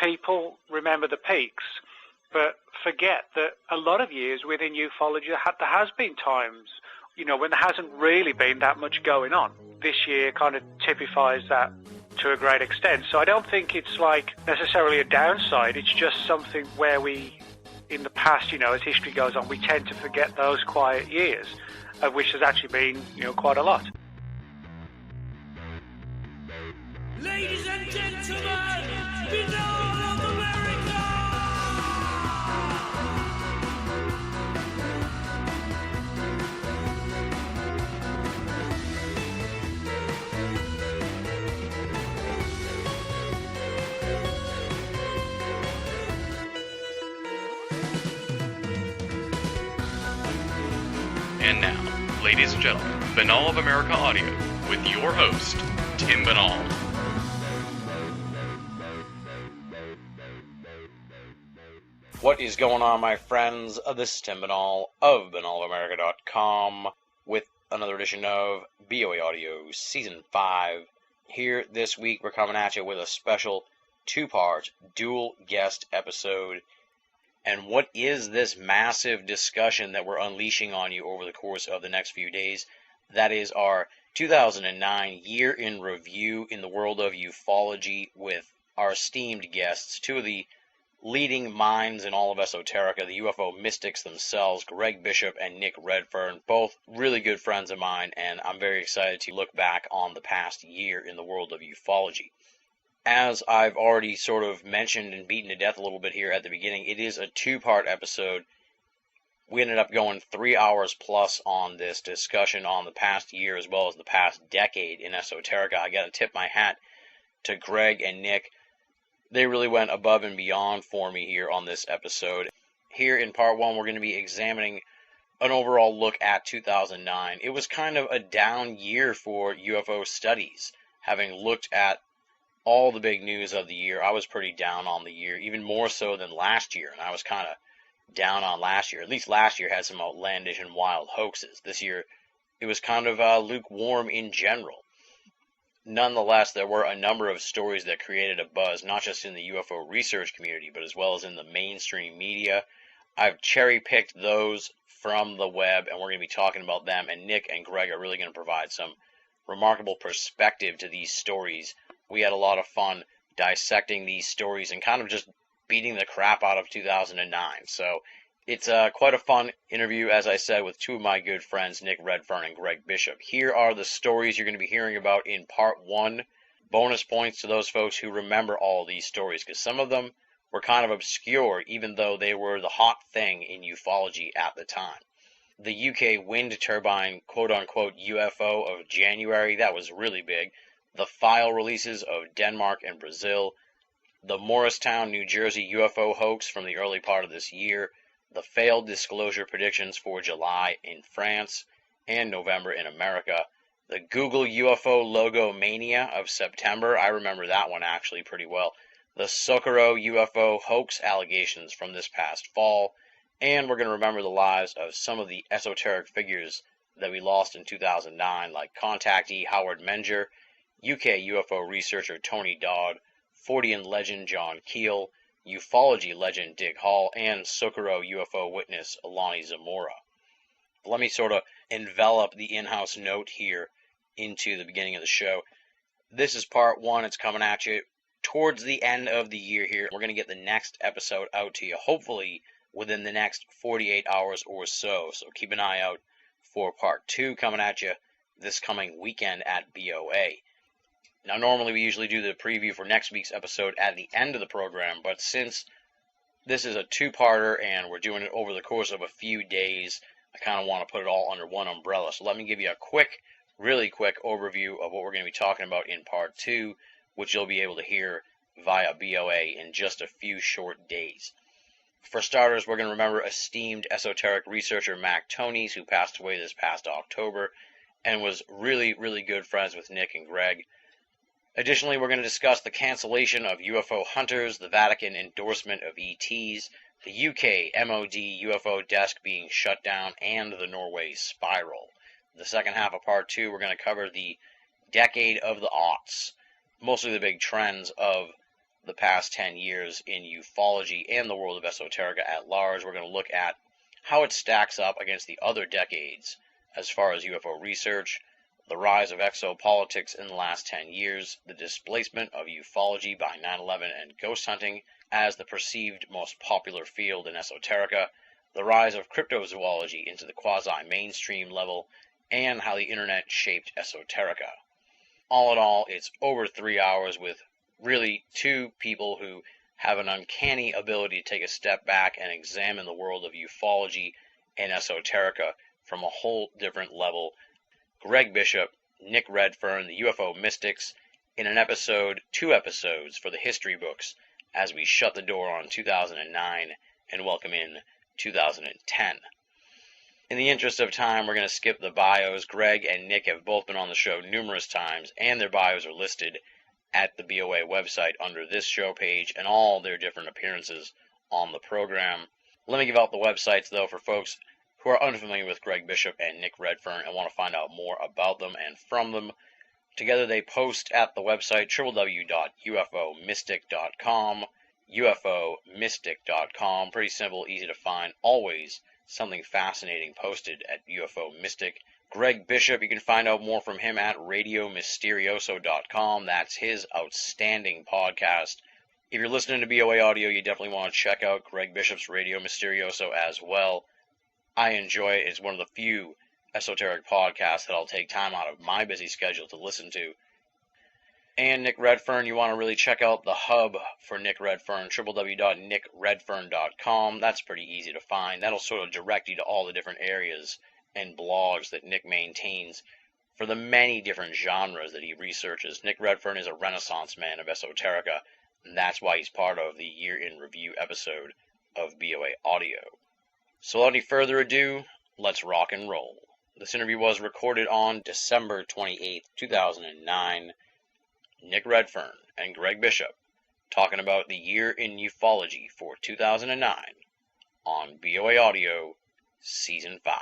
people remember the peaks, but forget that a lot of years within ufology there has been times, when there hasn't really been that much going on. This year kind of typifies that to a great extent. So I don't think it's like necessarily a downside. It's just something where we, in the past, as history goes on, we tend to forget those quiet years, of which there's actually been, quite a lot. Ladies and gentlemen, Banal of America! And now, ladies and gentlemen, Banal of America Audio with your host, Tim Banal. What is going on, my friends? This is Tim Banal of BanalofAmerica.com with another edition of BOAA Audio Season 5. Here this week, we're coming at you with a special two-part dual guest episode. And what is this massive discussion that we're unleashing on you over the course of the next few days? That is our 2009 year in review in the world of ufology with our esteemed guests, two of the leading minds in all of esoterica, the UFO mystics themselves, Greg Bishop and Nick Redfern, both really good friends of mine, and I'm very excited to look back on the past year in the world of ufology. As I've already sort of mentioned and beaten to death a little bit here at the beginning, it is a two-part episode. We ended up going 3 hours plus on this discussion on the past year as well as the past decade in esoterica. I got to tip my hat to Greg and Nick. They really went above and beyond for me here on this episode. Here in part one, we're going to be examining an overall look at 2009. It was kind of a down year for UFO studies. Having looked at all the big news of the year, I was pretty down on the year, even more so than last year, and I was kind of down on last year. At least last year had some outlandish and wild hoaxes. This year, it was kind of lukewarm in general. Nonetheless, there were a number of stories that created a buzz, not just in the UFO research community, but as well as in the mainstream media. I've cherry-picked those from the web, and we're going to be talking about them, and Nick and Greg are really going to provide some remarkable perspective to these stories. We had a lot of fun dissecting these stories and kind of just beating the crap out of 2009. So it's quite a fun interview, as I said, with two of my good friends, Nick Redfern and Greg Bishop. Here are the stories you're going to be hearing about in part one. Bonus points to those folks who remember all of these stories, because some of them were kind of obscure, even though they were the hot thing in ufology at the time. The UK wind turbine quote-unquote UFO of January, that was really big. The file releases of Denmark and Brazil. The Morristown, New Jersey UFO hoax from the early part of this year. The failed disclosure predictions for July in France and November in America. The Google UFO logo mania of September. I remember that one actually pretty well. The Socorro UFO hoax allegations from this past fall. And we're going to remember the lives of some of the esoteric figures that we lost in 2009, like contactee Howard Menger, UK UFO researcher Tony Dodd, Fortean legend John Keel, ufology legend Dick Hall, and Socorro UFO witness Alani Zamora. Let me sort of envelop the in-house note here into the beginning of the show. This is part one. It's coming at you towards the end of the year here. We're going to get the next episode out to you, hopefully within the next 48 hours or so. So keep an eye out for part two coming at you this coming weekend at BOA. Now, normally we usually do the preview for next week's episode at the end of the program, but since this is a two-parter and we're doing it over the course of a few days, I kind of want to put it all under one umbrella. So let me give you a quick, really quick overview of what we're going to be talking about in part two, which you'll be able to hear via BOA in just a few short days. For starters, we're going to remember esteemed esoteric researcher Mac Tonys, who passed away this past October and was really, really good friends with Nick and Greg. Additionally, we're going to discuss the cancellation of UFO hunters, the Vatican endorsement of ETs, the UK MOD UFO desk being shut down, and the Norway spiral. The second half of part two, we're going to cover the decade of the aughts, mostly the big trends of the past 10 years in ufology and the world of esoterica at large. We're going to look at how it stacks up against the other decades as far as UFO research, the rise of exopolitics in the last 10 years, the displacement of ufology by 9/11 and ghost hunting as the perceived most popular field in esoterica, the rise of cryptozoology into the quasi-mainstream level, and how the internet shaped esoterica. All in all, it's over 3 hours with really two people who have an uncanny ability to take a step back and examine the world of ufology and esoterica from a whole different level. Greg Bishop, Nick Redfern, the UFO Mystics, in an episode, 2 episodes for the history books as we shut the door on 2009 and welcome in 2010. In the interest of time, we're going to skip the bios. Greg and Nick have both been on the show numerous times, and their bios are listed at the BOA website under this show page and all their different appearances on the program. Let me give out the websites, though, for folks who are unfamiliar with Greg Bishop and Nick Redfern and want to find out more about them and from them. Together they post at the website www.ufomystic.com, ufomystic.com. Pretty simple, easy to find, always something fascinating posted at UFO Mystic. Greg Bishop, you can find out more from him at radiomysterioso.com. That's his outstanding podcast. If you're listening to BOA Audio, you definitely want to check out Greg Bishop's Radio Mysterioso as well. I enjoy it. It's one of the few esoteric podcasts that I'll take time out of my busy schedule to listen to. And Nick Redfern, you want to really check out the hub for Nick Redfern, www.nickredfern.com. That's pretty easy to find. That'll sort of direct you to all the different areas and blogs that Nick maintains for the many different genres that he researches. Nick Redfern is a renaissance man of esoterica, and that's why he's part of the Year in Review episode of BOA Audio. So without any further ado, let's rock and roll. This interview was recorded on December 28th, 2009. Nick Redfern and Greg Bishop talking about the Year in Ufology for 2009 on BOA Audio Season 5.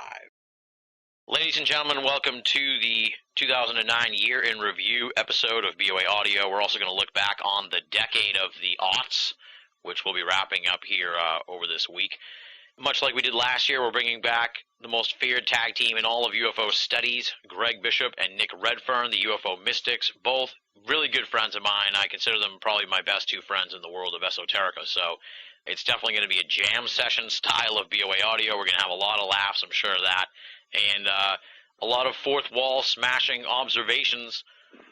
Ladies and gentlemen, welcome to the 2009 Year in Review episode of BOA Audio. We're also going to look back on the decade of the aughts, which we'll be wrapping up here over this week. Much like we did last year, we're bringing back the most feared tag team in all of UFO studies, Greg Bishop and Nick Redfern, the UFO Mystics, both really good friends of mine. I consider them probably my best two friends in the world of esoterica, so it's definitely going to be a jam session style of BOA Audio. We're going to have a lot of laughs, I'm sure of that, and a lot of fourth wall smashing observations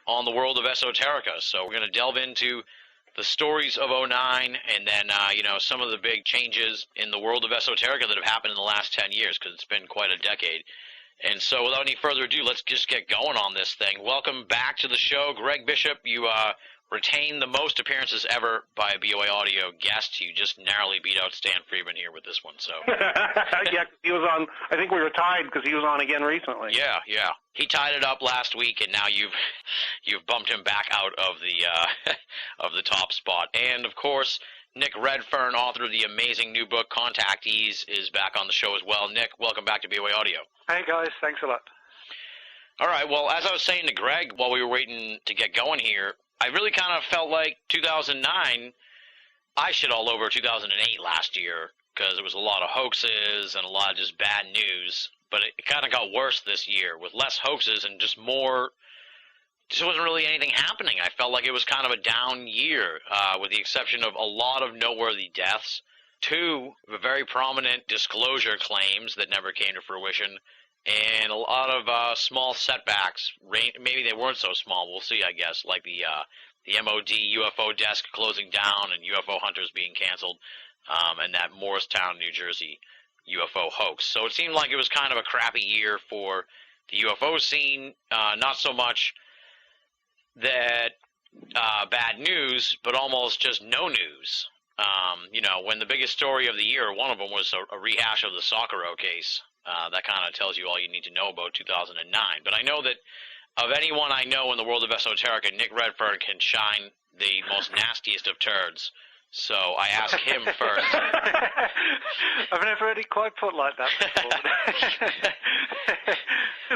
on the world of esoterica. So we're going to delve into the stories of 09 and then, some of the big changes in the world of esoterica that have happened in the last 10 years, because it's been quite a decade. And so without any further ado, let's just get going on this thing. Welcome back to the show, Greg Bishop. You retained the most appearances ever by a BOA Audio guest. You just narrowly beat out Stan Friedman here with this one. So yeah, he was on. I think we were tied because he was on again recently. Yeah. He tied it up last week, and now you've bumped him back out of the of the top spot. And of course, Nick Redfern, author of the amazing new book Contactees, is back on the show as well. Nick, welcome back to BOA Audio. Hey guys, thanks a lot. All right, well, as I was saying to Greg while we were waiting to get going here, I really kind of felt like 2009, I shit all over 2008 last year because it was a lot of hoaxes and a lot of just bad news, but it kind of got worse this year with less hoaxes and just more. Just wasn't really anything happening. I felt like it was kind of a down year, with the exception of a lot of noteworthy deaths, 2 very prominent disclosure claims that never came to fruition, and a lot of small setbacks. Maybe they weren't so small. We'll see, I guess, like the MOD UFO desk closing down and UFO hunters being canceled, and that Morristown, New Jersey UFO hoax. So it seemed like it was kind of a crappy year for the UFO scene. Not so much that bad news, but almost just no news. When the biggest story of the year, one of them was a rehash of the Sakharov case, that kind of tells you all you need to know about 2009. But I know that of anyone I know in the world of esoterica, Nick Redfern can shine the most nastiest of turds. So I asked him first. I've never heard it quite put like that before.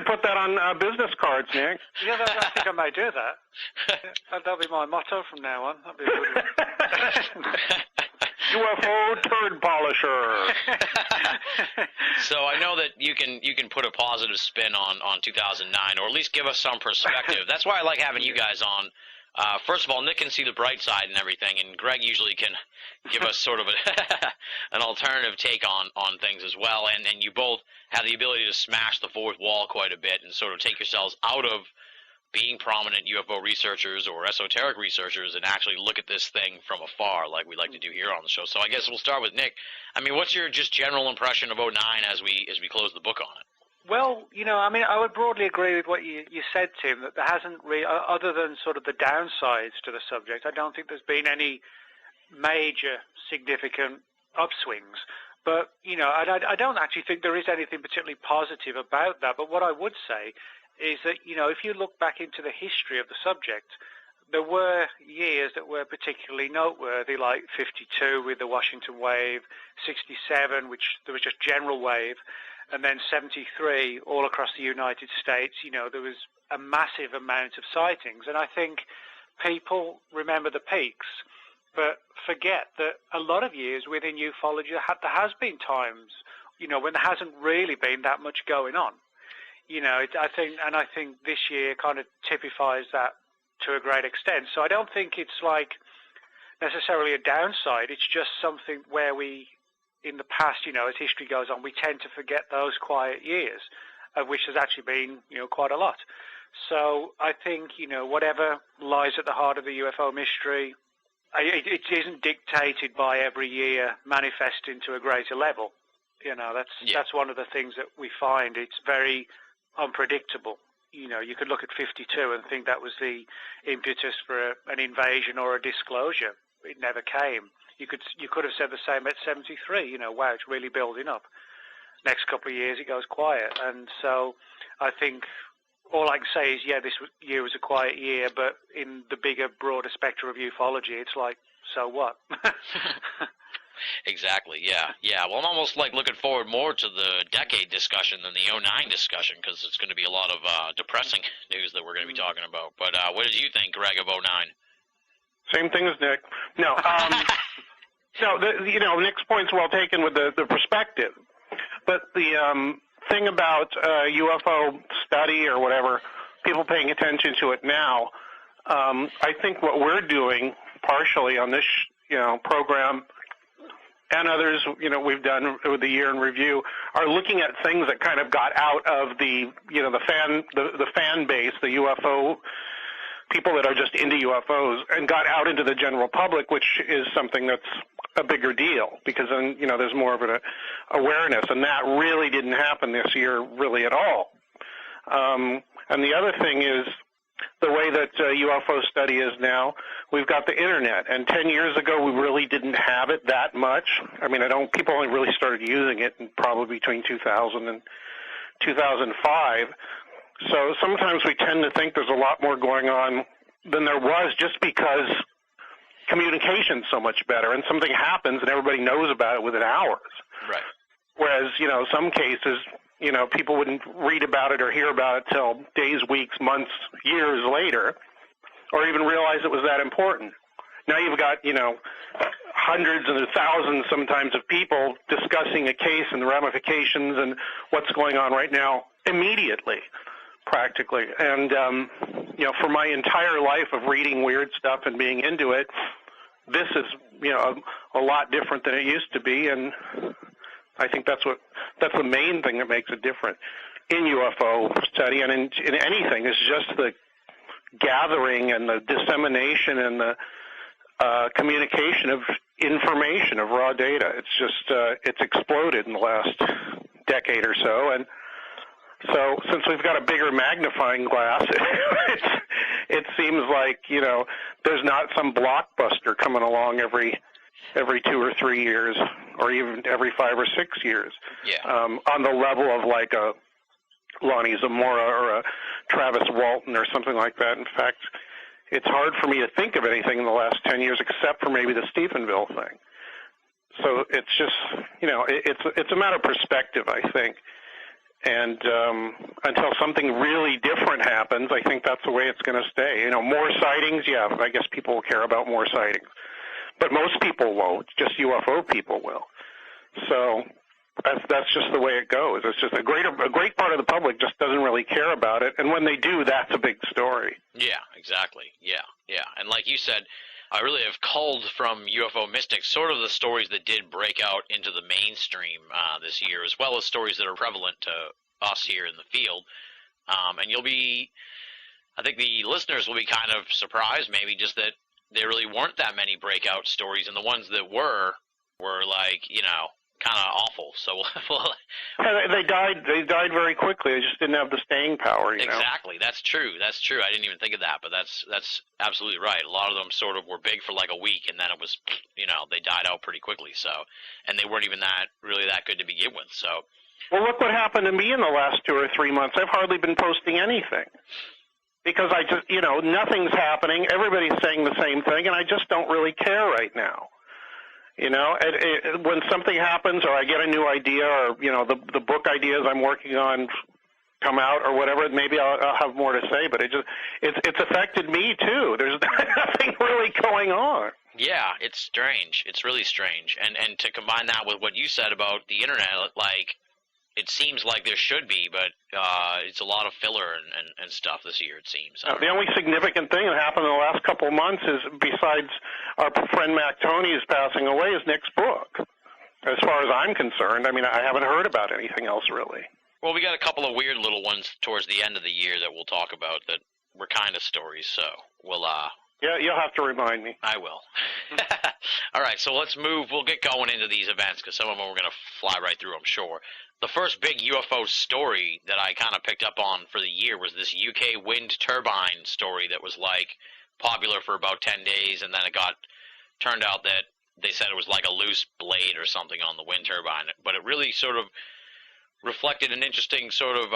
Put that on business cards, Nick. Yeah, I think I may do that. That'll be my motto from now on. That'll be a good one. UFO turd polisher. So I know that you can put a positive spin on 2009, or at least give us some perspective. That's why I like having you guys on. First of all, Nick can see the bright side and everything, and Greg usually can give us sort of an alternative take on things as well. And you both have the ability to smash the fourth wall quite a bit and sort of take yourselves out of being prominent UFO researchers or esoteric researchers and actually look at this thing from afar like we like to do here on the show. So I guess we'll start with Nick. I mean, what's your just general impression of 09 as we close the book on it? Well, I mean, I would broadly agree with what you said, Tim, that there hasn't really, other than sort of the downsides to the subject, I don't think there's been any major significant upswings. But, I don't actually think there is anything particularly positive about that. But what I would say is that, if you look back into the history of the subject, there were years that were particularly noteworthy, like 52 with the Washington wave, 67, which there was just general wave, and then 73 all across the United States. There was a massive amount of sightings. And I think people remember the peaks, but forget that a lot of years within ufology there has been times, when there hasn't really been that much going on. I think this year kind of typifies that to a great extent. So I don't think it's like necessarily a downside. It's just something where we, in the past, as history goes on, we tend to forget those quiet years, of which there's actually been, quite a lot. So I think, whatever lies at the heart of the UFO mystery, it isn't dictated by every year manifesting to a greater level. That's one of the things that we find. It's very unpredictable. You could look at 52 and think that was the impetus for an invasion or a disclosure. It never came. You could have said the same at 73. Wow, it's really building up. Next couple of years, it goes quiet. And so I think all I can say is, this year was a quiet year, but in the bigger, broader spectrum of ufology, it's like, so what? Exactly, yeah. Well, I'm almost like looking forward more to the decade discussion than the 09 discussion, because it's going to be a lot of depressing news that we're going to be talking about. But what did you think, Greg, of 09? Same thing as Nick. No, no. Nick's point's well taken with the perspective, but the thing about UFO study or whatever, people paying attention to it now. I think what we're doing partially on this, program, and others, we've done with the year in review, are looking at things that kind of got out of the fan base, the UFO people that are just into UFOs, and got out into the general public, which is something that's a bigger deal, because then, there's more of an awareness, and that really didn't happen this year really at all. And the other thing is the way that UFO study is now. We've got the internet, and 10 years ago we really didn't have it that much. I mean, people only really started using it in probably between 2000 and 2005. So sometimes we tend to think there's a lot more going on than there was, just because communication's so much better, and something happens and everybody knows about it within hours. Right. Whereas, some cases, people wouldn't read about it or hear about it till days, weeks, months, years later, or even realize it was that important. Now you've got, hundreds and thousands sometimes of people discussing a case and the ramifications and what's going on right now immediately, practically. And, for my entire life of reading weird stuff and being into it, this is, a lot different than it used to be, and I think that's the main thing that makes it different in UFO study and in anything, is just the gathering and the dissemination and the communication of information, of raw data. It's just it's exploded in the last decade or so, and so since we've got a bigger magnifying glass, it seems like there's not some blockbuster coming along every 2 or 3 years, or even every 5 or 6 years, on the level of like a Lonnie Zamora or a Travis Walton or something like that. In fact, it's hard for me to think of anything in the last 10 years except for maybe the Stephenville thing. So it's just, it's a matter of perspective, I think. And until something really different happens, I think that's the way it's going to stay. More sightings, yeah, I guess people will care about more sightings. But most people won't, just UFO people will. So that's just the way it goes. It's just a great part of the public just doesn't really care about it. And when they do, that's a big story. Yeah, exactly. Yeah. And like you said, I really have culled from UFO Mystics sort of the stories that did break out into the mainstream this year, as well as stories that are prevalent to us here in the field. And I think the listeners will be kind of surprised maybe just that there really weren't that many breakout stories, and the ones that were like, kind of awful. So they died very quickly. They just didn't have the staying power. Exactly. That's true. I didn't even think of that, but that's absolutely right. A lot of them sort of were big for like a week, and then it was, they died out pretty quickly. So, and they weren't even that good to begin with. So, well, look what happened to me in the last 2 or 3 months. I've hardly been posting anything because I just, nothing's happening. Everybody's saying the same thing, and I just don't really care right now. When something happens or I get a new idea or, the book ideas I'm working on come out or whatever, maybe I'll have more to say, but it's affected me too. There's nothing really going on. Yeah, it's strange. It's really strange. And to combine that with what you said about the internet, like, it seems like there should be, but it's a lot of filler and stuff this year, it seems. The only significant thing that happened in the last couple of months is, besides our friend Mac Tony's passing away, is Nick's book. As far as I'm concerned, I haven't heard about anything else really. Well, we got a couple of weird little ones towards the end of the year that we'll talk about that were kind of stories, so we'll... Yeah, you'll have to remind me. I will. All right, so let's move. We'll get going into these events because some of them we're going to fly right through, I'm sure. The first big UFO story that I kind of picked up on for the year was this UK wind turbine story that was like popular for about 10 days, and then it turned out that they said it was like a loose blade or something on the wind turbine, but it really sort of reflected an interesting sort of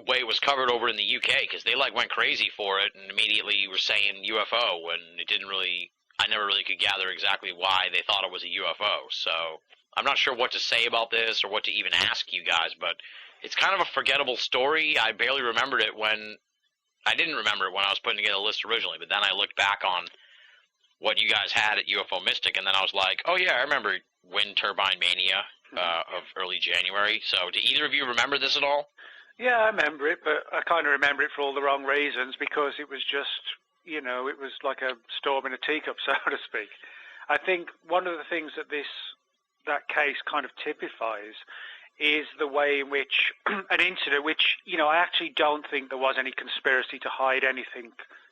way it was covered over in the UK, because they went crazy for it and immediately were saying UFO when I never really could gather exactly why they thought it was a UFO. So I'm not sure what to say about this or what to even ask you guys, but it's kind of a forgettable story. I barely remembered it I didn't remember it when I was putting together the list originally, but then I looked back on what you guys had at UFO Mystic, and then I was like, oh yeah, I remember Wind Turbine Mania of early January. So do either of you remember this at all? Yeah, I remember it, but I kind of remember it for all the wrong reasons, because it was just, it was like a storm in a teacup, so to speak. I think one of the things that case kind of typifies is the way in which an incident, which, I actually don't think there was any conspiracy to hide anything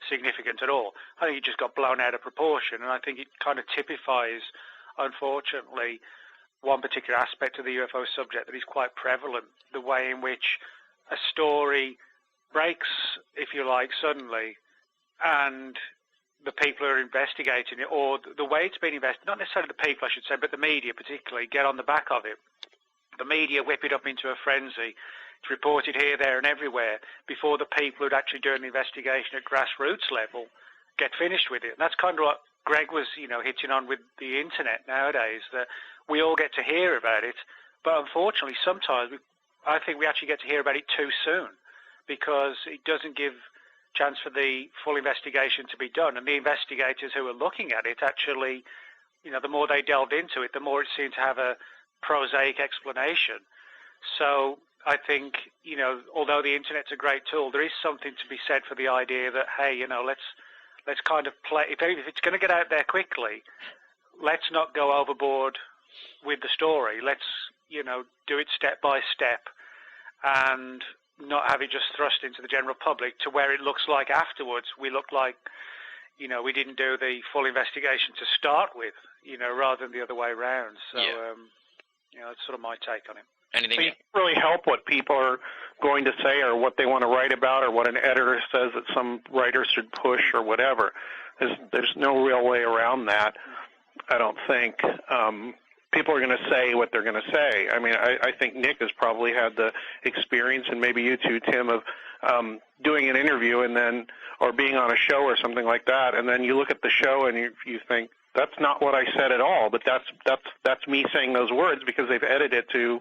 significant at all. I think it just got blown out of proportion, and I think it kind of typifies, unfortunately, one particular aspect of the UFO subject that is quite prevalent, the way in which a story breaks, if you like, suddenly, and the people who are investigating it, or the way it's been investigated, not necessarily the people, I should say, but the media particularly, get on the back of it. The media whip it up into a frenzy. It's reported here, there, and everywhere before the people who'd actually doing the investigation at grassroots level get finished with it. And that's kind of what Greg was, hitting on with the internet nowadays, that we all get to hear about it, but unfortunately sometimes I think we actually get to hear about it too soon, because it doesn't give chance for the full investigation to be done. And the investigators who are looking at it actually, the more they delved into it, the more it seemed to have a prosaic explanation. So I think, although the internet's a great tool, there is something to be said for the idea that, hey, let's kind of play, if it's going to get out there quickly, let's not go overboard with the story. Let's, do it step by step and not have it just thrust into the general public to where it looks like afterwards we look like, we didn't do the full investigation to start with, rather than the other way around. So, that's sort of my take on it. Anything? So you can't really help what people are going to say or what they want to write about or what an editor says that some writer should push or whatever. There's no real way around that, I don't think. people are going to say what they're going to say. I mean, I think Nick has probably had the experience, and maybe you too, Tim, of doing an interview and then, or being on a show or something like that, and then you look at the show and you think, that's not what I said at all, but that's me saying those words because they've edited it to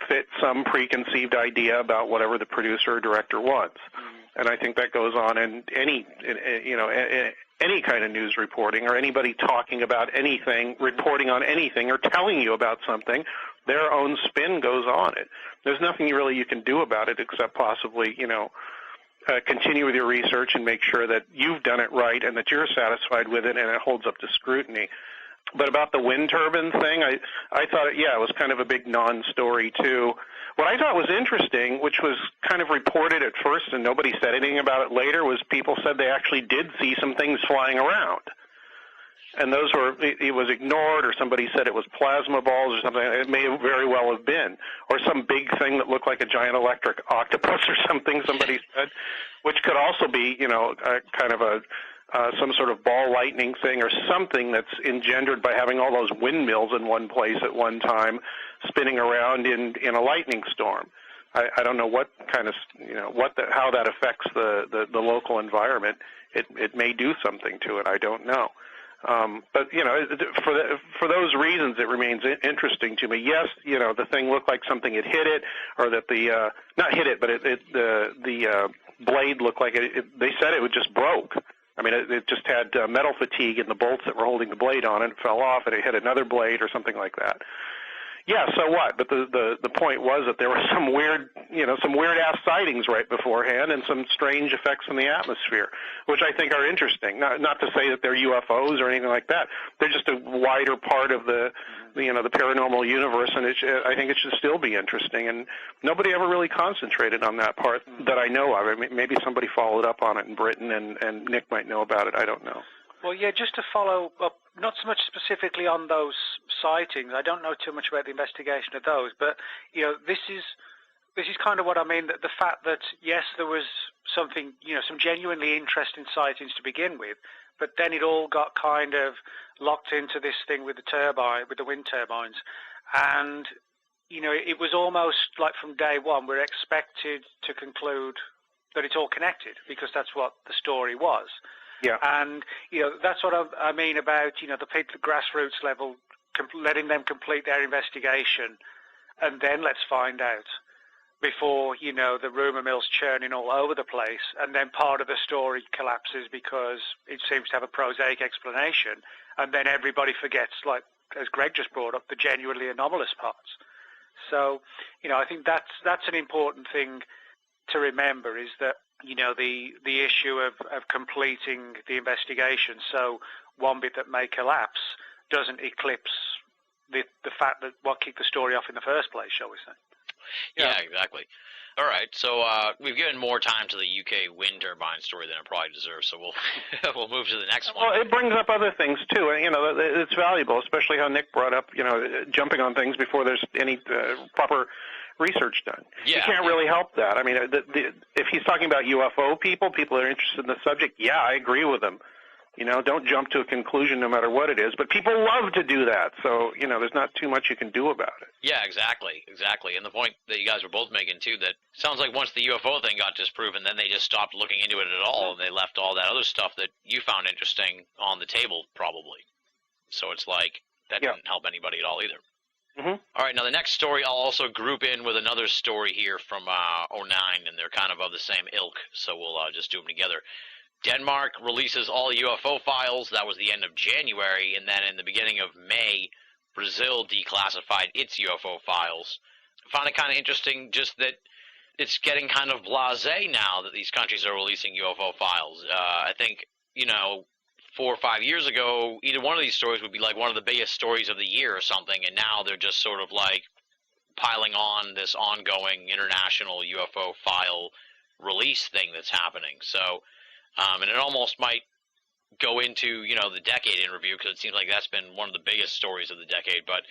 fit some preconceived idea about whatever the producer or director wants. And I think that goes on in any kind of news reporting, or anybody talking about anything, reporting on anything, or telling you about something. Their own spin goes on it. There's nothing really you can do about it except possibly, continue with your research and make sure that you've done it right and that you're satisfied with it and it holds up to scrutiny. But about the wind turbine thing, I thought, it was kind of a big non-story too. What I thought was interesting, which was kind of reported at first and nobody said anything about it later, was people said they actually did see some things flying around. And it was ignored, or somebody said it was plasma balls or something. It may very well have been. Or some big thing that looked like a giant electric octopus or something, somebody said, which could also be, kind of some sort of ball lightning thing or something that's engendered by having all those windmills in one place at one time spinning around in a lightning storm. I don't know what kind of, how that affects the local environment. It may do something to it. I don't know. But for those reasons, it remains interesting to me. Yes, the thing looked like something had hit it, or that not hit it, but the blade looked like it. They said it just broke. I mean, it just had metal fatigue in the bolts that were holding the blade on it. It fell off, and it hit another blade or something like that. Yeah, so what? But the point was that there were some weird ass sightings right beforehand, and some strange effects in the atmosphere, which I think are interesting. Not to say that they're UFOs or anything like that. They're just a wider part of the paranormal universe, and I think it should still be interesting. And nobody ever really concentrated on that part that I know of. I mean, maybe somebody followed up on it in Britain, and Nick might know about it. I don't know. Well, yeah, just to follow up, not so much specifically on those sightings. I don't know too much about the investigation of those, but this is kind of what I mean. That the fact that yes, there was something, some genuinely interesting sightings to begin with, but then it all got kind of locked into this thing with the wind turbines, and it was almost like from day one we're expected to conclude that it's all connected because that's what the story was. Yeah. And, that's what I mean about, the people at grassroots level, letting them complete their investigation, and then let's find out before, the rumor mill's churning all over the place, and then part of the story collapses because it seems to have a prosaic explanation, and then everybody forgets, like, as Greg just brought up, the genuinely anomalous parts. So, I think that's an important thing to remember, is that the issue of completing the investigation, so one bit that may collapse doesn't eclipse the fact that what kicked the story off in the first place, shall we say? Yeah, exactly. All right, so we've given more time to the UK wind turbine story than it probably deserves, so we'll move to the next one. Well, it brings up other things too, and it's valuable, especially how Nick brought up jumping on things before there's any proper research done. Yeah. You can't really help that. I mean, if he's talking about UFO people that are interested in the subject, yeah, I agree with him. Don't jump to a conclusion no matter what it is. But people love to do that, so, there's not too much you can do about it. Yeah, exactly. And the point that you guys were both making, too, that sounds like once the UFO thing got disproven, then they just stopped looking into it at all, and they left all that other stuff that you found interesting on the table, probably. So it's like, that didn't help anybody at all either. Mm-hmm. All right, now the next story I'll also group in with another story here from 09, and they're kind of the same ilk, so we'll just do them together. Denmark releases all UFO files. That was the end of January, and then in the beginning of May, Brazil declassified its UFO files. I found it kind of interesting just that it's getting kind of blasé now that these countries are releasing UFO files. I think, 4 or 5 years ago, either one of these stories would be like one of the biggest stories of the year or something, and now they're just sort of like piling on this ongoing international UFO file release thing that's happening. So, and it almost might go into, the decade in review, because it seems like that's been one of the biggest stories of the decade. But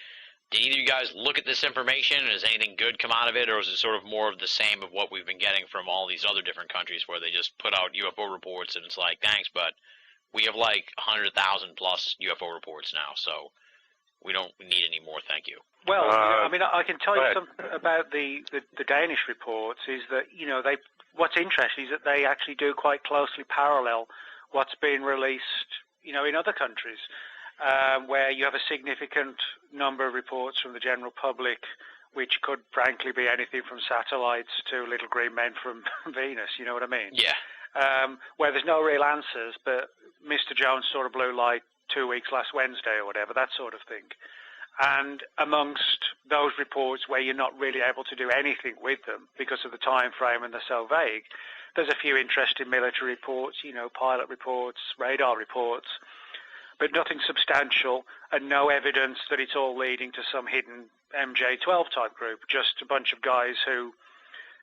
did either of you guys look at this information, and has anything good come out of it, or is it sort of more of the same of what we've been getting from all these other different countries where they just put out UFO reports, and it's like, thanks, but we have like 100,000 plus UFO reports now, so we don't need any more, thank you. Well, I mean, I can tell you something about the Danish reports is that, what's interesting is that they actually do quite closely parallel what's being released, in other countries, where you have a significant number of reports from the general public, which could frankly be anything from satellites to little green men from Venus, you know what I mean? Yeah. Where there's no real answers, but Mr. Jones saw a blue light 2 weeks last Wednesday or whatever, that sort of thing. And amongst those reports where you're not really able to do anything with them because of the time frame and they're so vague, there's a few interesting military reports, pilot reports, radar reports, but nothing substantial and no evidence that it's all leading to some hidden MJ-12 type group, just a bunch of guys who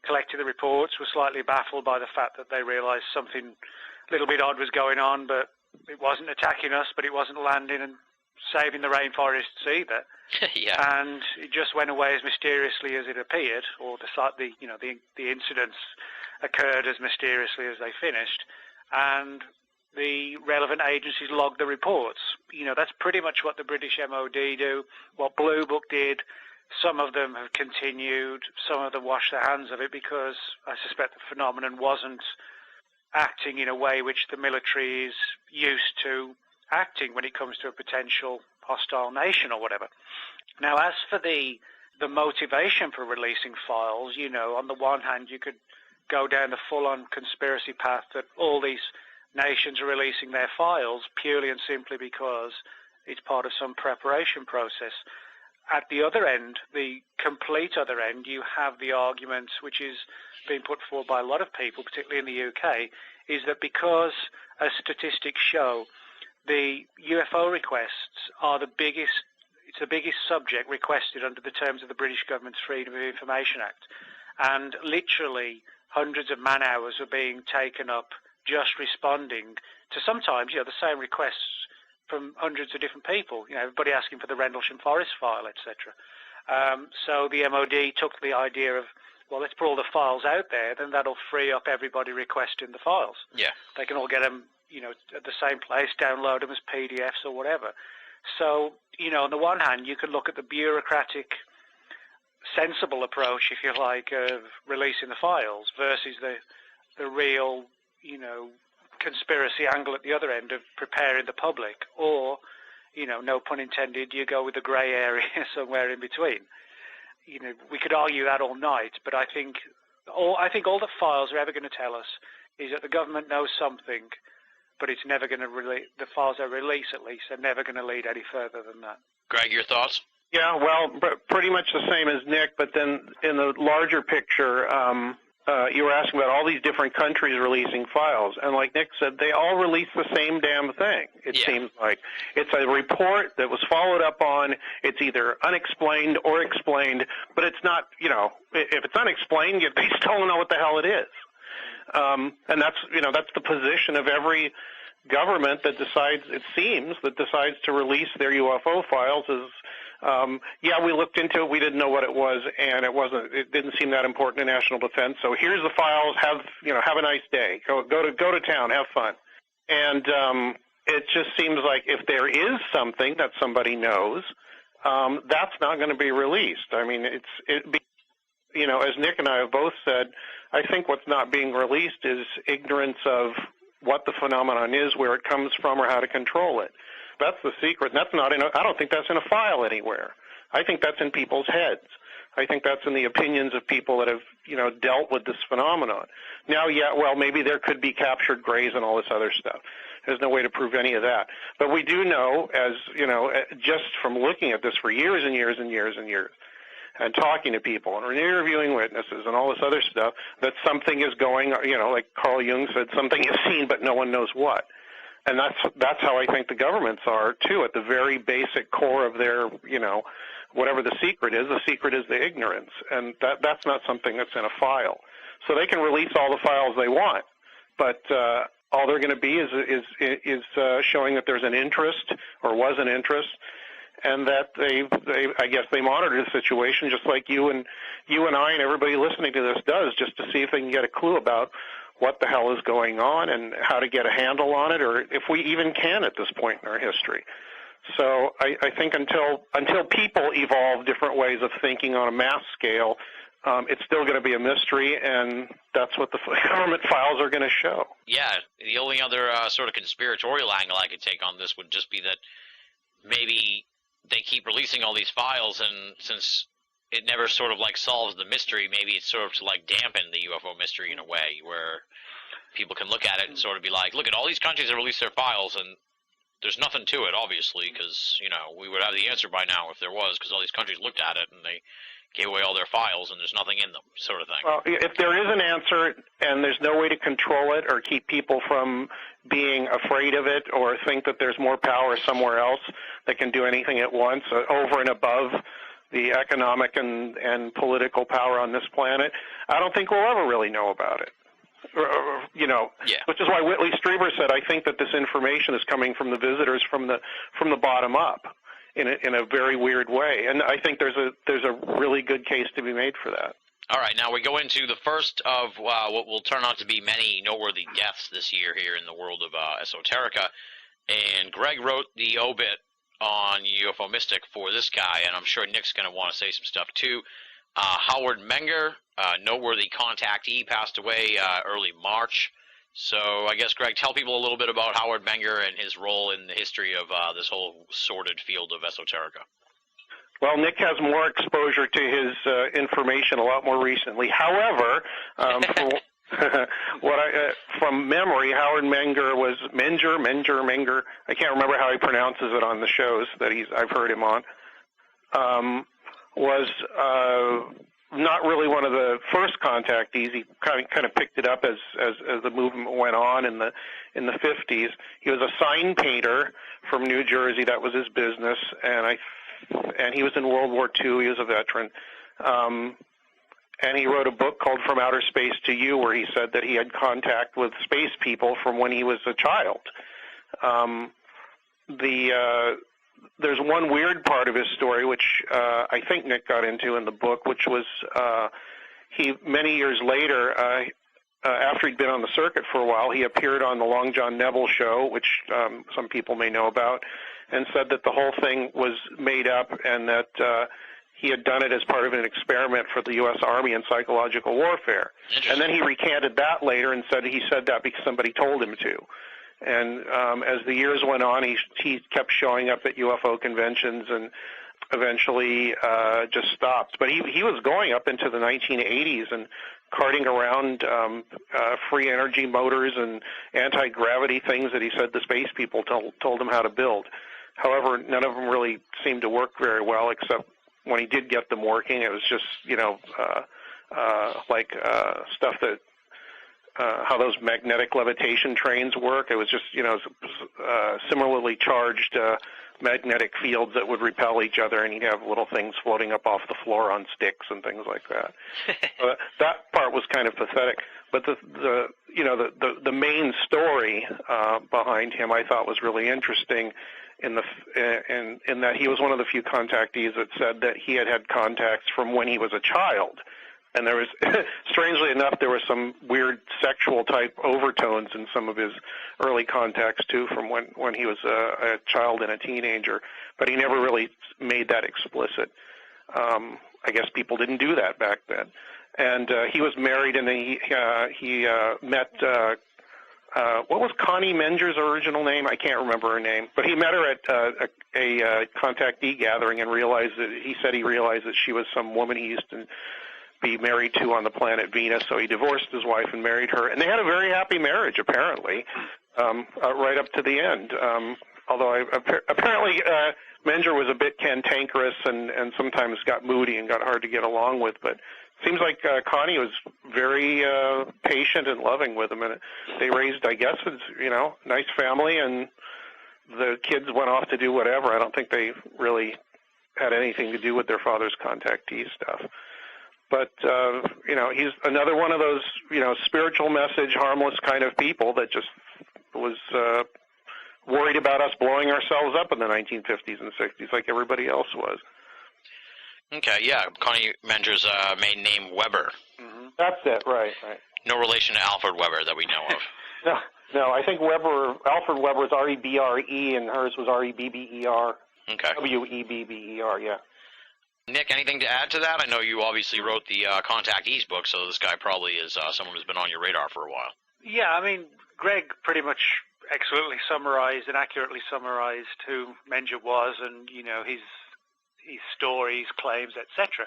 collected the reports, were slightly baffled by the fact that they realized something a little bit odd was going on, but it wasn't attacking us, but it wasn't landing and saving the rainforests either. Yeah. And it just went away as mysteriously as it appeared, or the incidents occurred as mysteriously as they finished, and the relevant agencies logged the reports. That's pretty much what the British MOD do, what Blue Book did. Some of them have continued, some of them washed their hands of it because I suspect the phenomenon wasn't acting in a way which the military is used to acting when it comes to a potential hostile nation or whatever. Now, as for the motivation for releasing files, on the one hand, you could go down the full-on conspiracy path that all these nations are releasing their files purely and simply because it's part of some preparation process. At the other end, the complete other end, you have the argument, which is being put forward by a lot of people, particularly in the UK, is that because, as statistics show, the UFO requests are the biggest subject requested under the terms of the British government's Freedom of Information Act. And literally hundreds of man-hours are being taken up just responding to sometimes, the same requests from hundreds of different people, everybody asking for the Rendlesham Forest file, etc. So the MOD took the idea of, well, let's put all the files out there, then that'll free up everybody requesting the files. Yeah. They can all get them, at the same place, download them as PDFs or whatever. So, on the one hand, you could look at the bureaucratic, sensible approach, if you like, of releasing the files versus the real, conspiracy angle at the other end of preparing the public, or, no pun intended, you go with the grey area somewhere in between. We could argue that all night, but I think all the files are ever going to tell us is that the government knows something, but it's never going to the files they release, at least, are never going to lead any further than that. Greg, your thoughts? Yeah, well, pretty much the same as Nick, but then in the larger picture, you were asking about all these different countries releasing files, and like Nick said, they all release the same damn thing. It seems like it's a report that was followed up on. It's either unexplained or explained, but it's not. If it's unexplained, they still don't know what the hell it is. And that's the position of every government that decides to release their UFO files is. We looked into it. We didn't know what it was, and it didn't seem that important to national defense. So here's the files. Have a nice day. Go to town. Have fun. And it just seems like if there is something that somebody knows, that's not going to be released. I mean, as Nick and I have both said, I think what's not being released is ignorance of what the phenomenon is, where it comes from, or how to control it. That's the secret. And I don't think that's in a file anywhere. I think that's in people's heads. I think that's in the opinions of people that have, dealt with this phenomenon. Now, maybe there could be captured grays and all this other stuff. There's no way to prove any of that. But we do know, just from looking at this for years and years and years and years, and talking to people and interviewing witnesses and all this other stuff, that something is going, like Carl Jung said, something is seen, but no one knows what. And that's how I think the governments are, too, at the very basic core of their, whatever the secret is the ignorance. And that's not something that's in a file. So they can release all the files they want, but all they're going to be is showing that there's an interest or was an interest, and that I guess they monitor the situation just like you and I and everybody listening to this does, just to see if they can get a clue about what the hell is going on and how to get a handle on it, or if we even can at this point in our history. So I think until people evolve different ways of thinking on a mass scale, it's still going to be a mystery, and that's what the government files are going to show. Yeah, the only other sort of conspiratorial angle I could take on this would just be that maybe they keep releasing all these files, and since it never sort of like solves the mystery, maybe it's sort of to like dampen the UFO mystery in a way, where people can look at it and sort of be like, look at all these countries that release their files, and there's nothing to it, obviously, because, you know, we would have the answer by now if there was, because all these countries looked at it and they gave away all their files and there's nothing in them, sort of thing. Well, if there is an answer and there's no way to control it or keep people from being afraid of it or think that there's more power somewhere else that can do anything at once over and above the economic and political power on this planet, I don't think we'll ever really know about it. You know, yeah. Which is why Whitley Strieber said, I think that this information is coming from the visitors from the bottom up in a very weird way, and I think there's a really good case to be made for that. All right, now we go into the first of what will turn out to be many noteworthy deaths this year here in the world of esoterica, and Greg wrote the obit on UFO Mystic for this guy, and I'm sure Nick's going to want to say some stuff too. Howard Menger, noteworthy contactee, passed away early March. So I guess, Greg, tell people a little bit about Howard Menger and his role in the history of this whole sordid field of esoterica. Well, Nick has more exposure to his information a lot more recently. However, from memory, Howard Menger was Menger. I can't remember how he pronounces it on the shows that I've heard him on. Was not really one of the first contactees. He kind of picked it up as the movement went on in the 50s. He was a sign painter from New Jersey. That was his business, and he was in World War II. He was a veteran. And he wrote a book called From Outer Space to You, where he said that he had contact with space people from when he was a child. There's one weird part of his story, which I think Nick got into in the book, which was he many years later, after he'd been on the circuit for a while, he appeared on the Long John Nebel show, which some people may know about, and said that the whole thing was made up and that he had done it as part of an experiment for the U.S. Army in psychological warfare. And then he recanted that later and said he said that because somebody told him to. And as the years went on, he kept showing up at UFO conventions and eventually just stopped. But he was going up into the 1980s and carting around free energy motors and anti-gravity things that he said the space people told him how to build. However, none of them really seemed to work very well, except when he did get them working, it was just, stuff that how those magnetic levitation trains work. It was just, similarly charged magnetic fields that would repel each other, and he'd have little things floating up off the floor on sticks and things like that. That part was kind of pathetic. But the main story behind him, I thought, was really interesting in that he was one of the few contactees that said that he had contacts from when he was a child. And there was, strangely enough, there were some weird sexual type overtones in some of his early contacts too, from when he was a child and a teenager. But he never really made that explicit. I guess people didn't do that back then. And he was married, and he met. What was Connie Menger's original name? I can't remember her name. But he met her at a contactee gathering and realized that she was some woman he used to be married to on the planet Venus. So he divorced his wife and married her. And they had a very happy marriage, apparently, right up to the end. Although apparently Menger was a bit cantankerous and sometimes got moody and got hard to get along with. But seems like Connie was very patient and loving with him, and they raised, I guess, nice family, and the kids went off to do whatever. I don't think they really had anything to do with their father's contactee stuff. But he's another one of those spiritual message, harmless kind of people that just was worried about us blowing ourselves up in the 1950s and 60s, like everybody else was. Okay, yeah, Connie Menger's maiden name Weber. Mm-hmm. That's it, right. No relation to Alfred Weber that we know of. No, I think Alfred Weber was R-E-B-R-E, and hers was R-E-B-B-E-R. Okay. W-E-B-B-E-R, yeah. Nick, anything to add to that? I know you obviously wrote the Contactees book, so this guy probably is someone who's been on your radar for a while. Yeah, I mean, Greg pretty much excellently summarized and accurately summarized who Menger was and, his stories, claims, etc.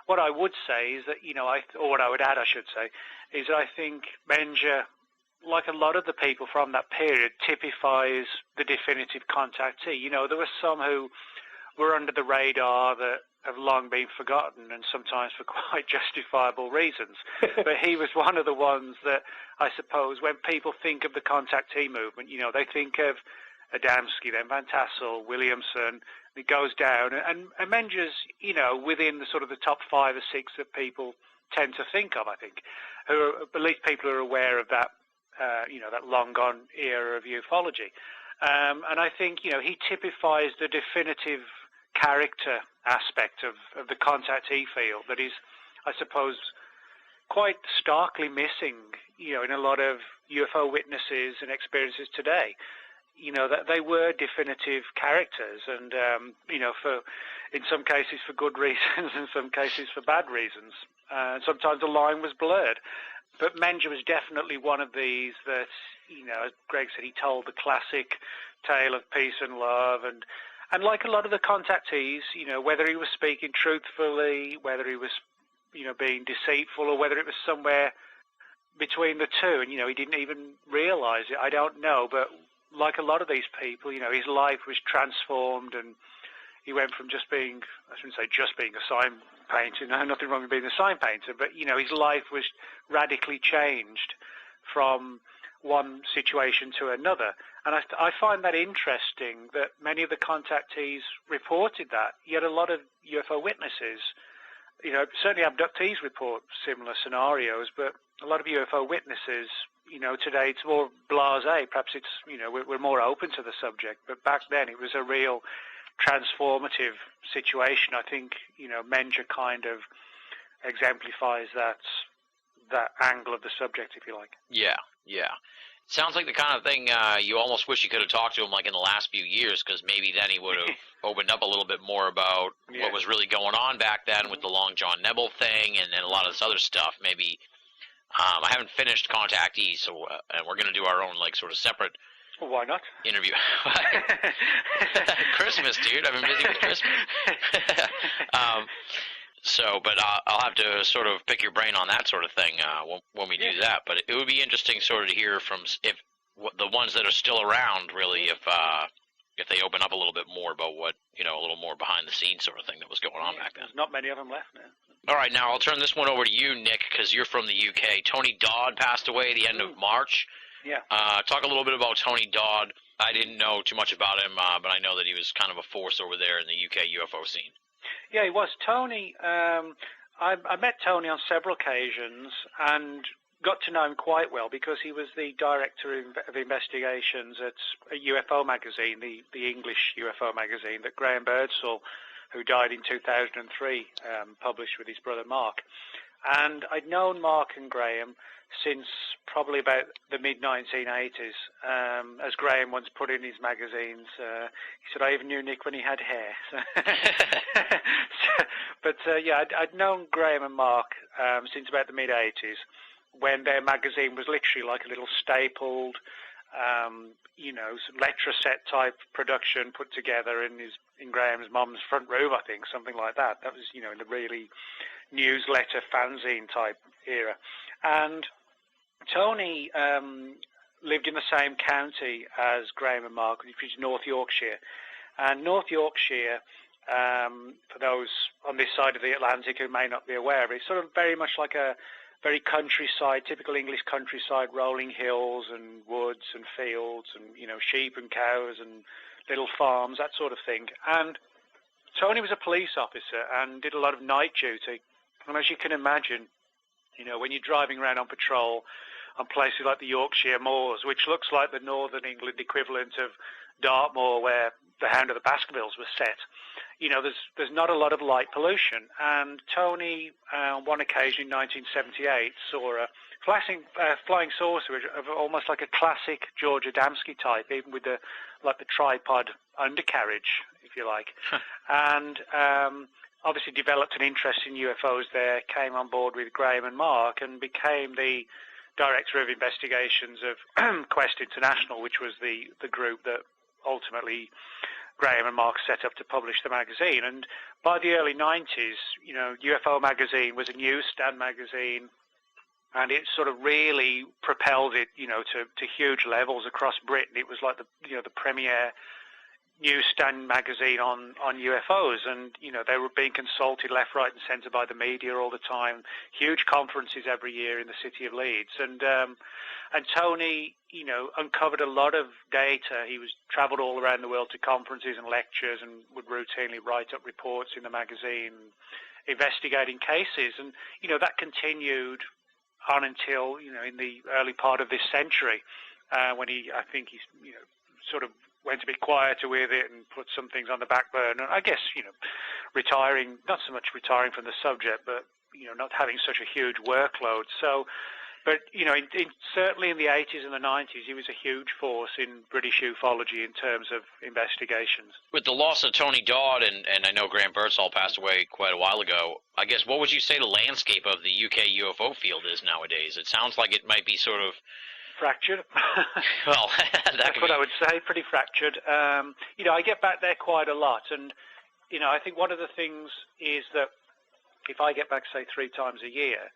What I would say is that, or what I would add, I should say, is that I think Menger, like a lot of the people from that period, typifies the definitive contactee. There were some who were under the radar that have long been forgotten, and sometimes for quite justifiable reasons. But he was one of the ones that, I suppose, when people think of the contactee movement, they think of Adamski, then Van Tassel, Williamson. It goes down, and Menger's, within the sort of the top 5 or 6 that people tend to think of, I think, at least people are aware of that, that long-gone era of ufology. And I think, he typifies the definitive character aspect of the contactee field that is, I suppose, quite starkly missing, in a lot of UFO witnesses and experiences today. That they were definitive characters, and in some cases for good reasons, in some cases for bad reasons. Sometimes the line was blurred, but Menger was definitely one of these that, as Greg said, he told the classic tale of peace and love, and like a lot of the contactees, whether he was speaking truthfully, whether he was, being deceitful, or whether it was somewhere between the two, and he didn't even realize it. I don't know, but like a lot of these people, his life was transformed, and he went from just being, I shouldn't say just being a sign painter, no, nothing wrong with being a sign painter, but, his life was radically changed from one situation to another. And I find that interesting that many of the contactees reported that, yet a lot of UFO witnesses, certainly abductees report similar scenarios, but a lot of UFO witnesses, today it's more blasé. Perhaps it's, we're more open to the subject. But back then it was a real transformative situation. I think, Menger kind of exemplifies that angle of the subject, if you like. Yeah. Sounds like the kind of thing you almost wish you could have talked to him like in the last few years, because maybe then he would have opened up a little bit more about what was really going on back then with the Long John Nebel thing and a lot of this other stuff. Maybe I haven't finished Contactees, so and we're going to do our own like sort of separate. Well, why not? Interview. Christmas, dude. I've been busy with Christmas. But I'll have to sort of pick your brain on that sort of thing when we do that. But it would be interesting sort of to hear from the ones that are still around, really, if they open up a little bit more about what, a little more behind the scenes sort of thing that was going on back then. There's not many of them left now. All right, now I'll turn this one over to you, Nick, because you're from the UK. Tony Dodd passed away at the end of March. Yeah. Talk a little bit about Tony Dodd. I didn't know too much about him, but I know that he was kind of a force over there in the UK UFO scene. Yeah, he was. Tony, I met Tony on several occasions and got to know him quite well because he was the director of investigations at a UFO magazine, the English UFO magazine that Graham Birdsall, who died in 2003, published with his brother Mark. And I'd known Mark and Graham since probably about the mid-1980s. As Graham once put in his magazines, he said, I even knew Nick when he had hair. But I'd known Graham and Mark since about the mid-80s, when their magazine was literally like a little stapled, lecture set type production put together in Graham's mum's front room, I think, something like that. That was, in the really newsletter fanzine type era. And Tony lived in the same county as Graham and Mark, which is North Yorkshire. And North Yorkshire, for those on this side of the Atlantic who may not be aware of it, it's sort of very much like a very countryside, typical English countryside, rolling hills and woods and fields and, sheep and cows and little farms, that sort of thing. And Tony was a police officer and did a lot of night duty. And as you can imagine, when you're driving around on patrol on places like the Yorkshire Moors, which looks like the Northern England equivalent of Dartmoor, where the Hound of the Baskervilles was set, there's not a lot of light pollution. And Tony, on one occasion in 1978, saw a flying saucer of almost like a classic George Adamski type, even with the tripod undercarriage, if you like. And obviously developed an interest in UFOs there, came on board with Graham and Mark, and became the Director of Investigations of Quest International, which was the group that ultimately Graham and Mark set up to publish the magazine. And by the early 90s, UFO magazine was a newsstand magazine, and it sort of really propelled it, to huge levels across Britain. It was like the premier newsstand magazine on UFOs, and they were being consulted left, right, and centre by the media all the time. Huge conferences every year in the city of Leeds, and Tony, uncovered a lot of data. He travelled all around the world to conferences and lectures, and would routinely write up reports in the magazine, investigating cases, and that continued on until in the early part of this century, when I think he sort of went a bit quieter with it and put some things on the back burner. I guess, retiring, not so much retiring from the subject, but, not having such a huge workload. So, but, certainly in the 80s and the 90s, he was a huge force in British ufology in terms of investigations. With the loss of Tony Dodd, and I know Graham Birdsall passed away quite a while ago, I guess what would you say the landscape of the UK UFO field is nowadays? It sounds like it might be sort of fractured. Well, that's what I would say, pretty fractured. I get back there quite a lot, and, I think one of the things is that if I get back, say, 3 times a year,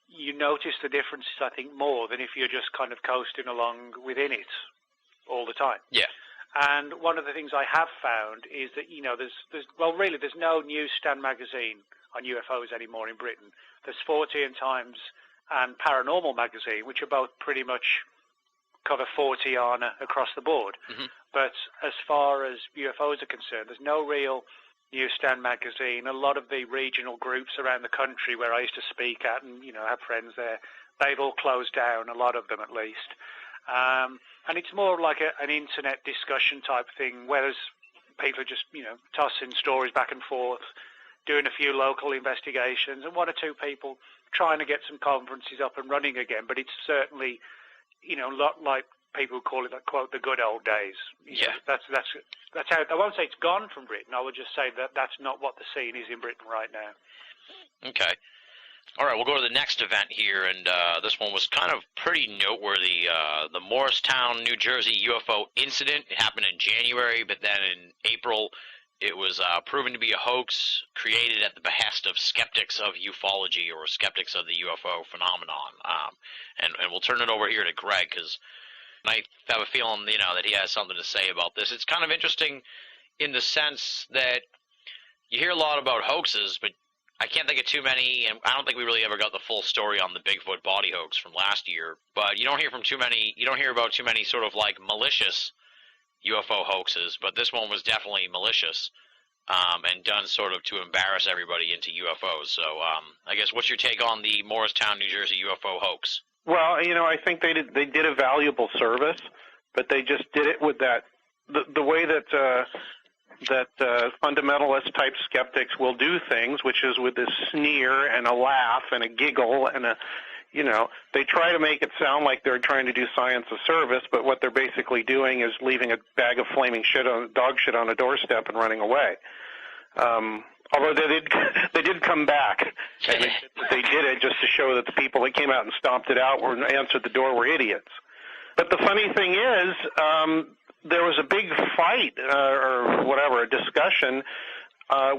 you notice the differences, I think, more than if you're just kind of coasting along within it all the time. Yeah. And one of the things I have found is that, there's no newsstand magazine on UFOs anymore in Britain. There's 14 Times and Paranormal magazine, which are both pretty much cover 40 across the board. Mm-hmm. But as far as UFOs are concerned, there's no real newsstand magazine. A lot of the regional groups around the country where I used to speak at and, have friends there, they've all closed down, a lot of them at least. And it's more like an internet discussion type thing, whereas people are just, tossing stories back and forth, doing a few local investigations, and 1 or 2 people trying to get some conferences up and running again. But it's certainly, not like people call it, quote, the good old days. Yeah. That's how, I won't say it's gone from Britain. I would just say that that's not what the scene is in Britain right now. Okay. All right, we'll go to the next event here, and this one was kind of pretty noteworthy. The Morristown, New Jersey UFO incident. It happened in January, but then in April, it was proven to be a hoax created at the behest of skeptics of ufology or skeptics of the UFO phenomenon. And we'll turn it over here to Greg, because I have a feeling, that he has something to say about this. It's kind of interesting in the sense that you hear a lot about hoaxes, but I can't think of too many, and I don't think we really ever got the full story on the Bigfoot body hoax from last year. But you don't hear about too many sort of like malicious UFO hoaxes, but this one was definitely malicious, and done sort of to embarrass everybody into UFOs. So I guess what's your take on the Morristown, New Jersey UFO hoax? Well, I think they did a valuable service, but they just did it with the way that fundamentalist type skeptics will do things, which is with this sneer and a laugh and a giggle and they try to make it sound like they're trying to do science a service, but what they're basically doing is leaving a bag of flaming dog shit on a doorstep and running away. Although they did come back, and they did it just to show that the people that came out and stomped it out or answered the door were idiots. But the funny thing is, there was a big fight or whatever, a discussion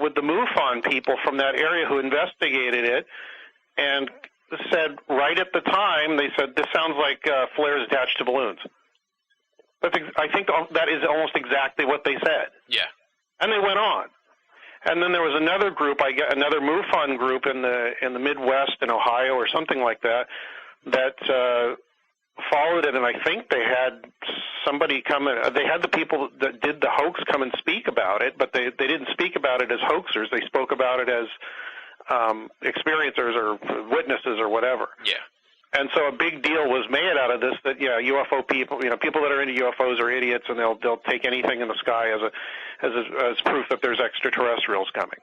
with the MUFON people from that area who investigated it, and said right at the time, they said, this sounds like flares attached to balloons. I think that is almost exactly what they said. Yeah. And they went on. And then there was another group, another MUFON group in the Midwest in Ohio or something like that, followed it, and I think they had somebody come in. They had the people that did the hoax come and speak about it, but they didn't speak about it as hoaxers. They spoke about it as experiencers or witnesses or whatever. Yeah. And so a big deal was made out of this, that UFO people, people that are into UFOs are idiots, and they'll take anything in the sky as proof that there's extraterrestrials coming.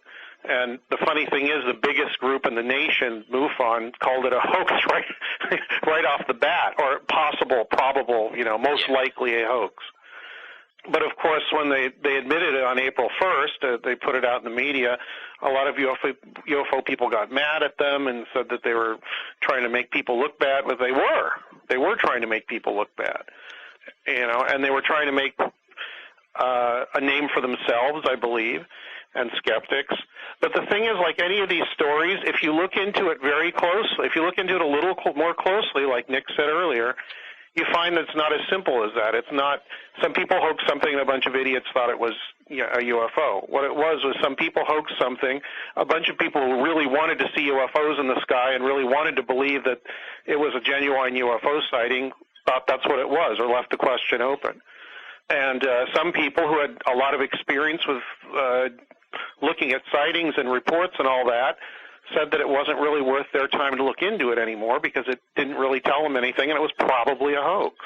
And the funny thing is, the biggest group in the nation, MUFON, called it a hoax right off the bat, or possible, probable, most likely a hoax. But of course, when they admitted it on April 1st, they put it out in the media, a lot of UFO people got mad at them and said that they were trying to make people look bad, but they were trying to make people look bad, and they were trying to make a name for themselves, I believe, and skeptics. But the thing is, like any of these stories, if you look into it very closely, if you look into it a little more closely, like Nick said earlier, you find that it's not as simple as that. It's not, some people hoaxed something and a bunch of idiots thought it was a UFO. What it was some people hoaxed something, a bunch of people who really wanted to see UFOs in the sky and really wanted to believe that it was a genuine UFO sighting thought that's what it was, or left the question open. And some people who had a lot of experience with looking at sightings and reports and all that said that it wasn't really worth their time to look into it anymore because it didn't really tell them anything, and it was probably a hoax.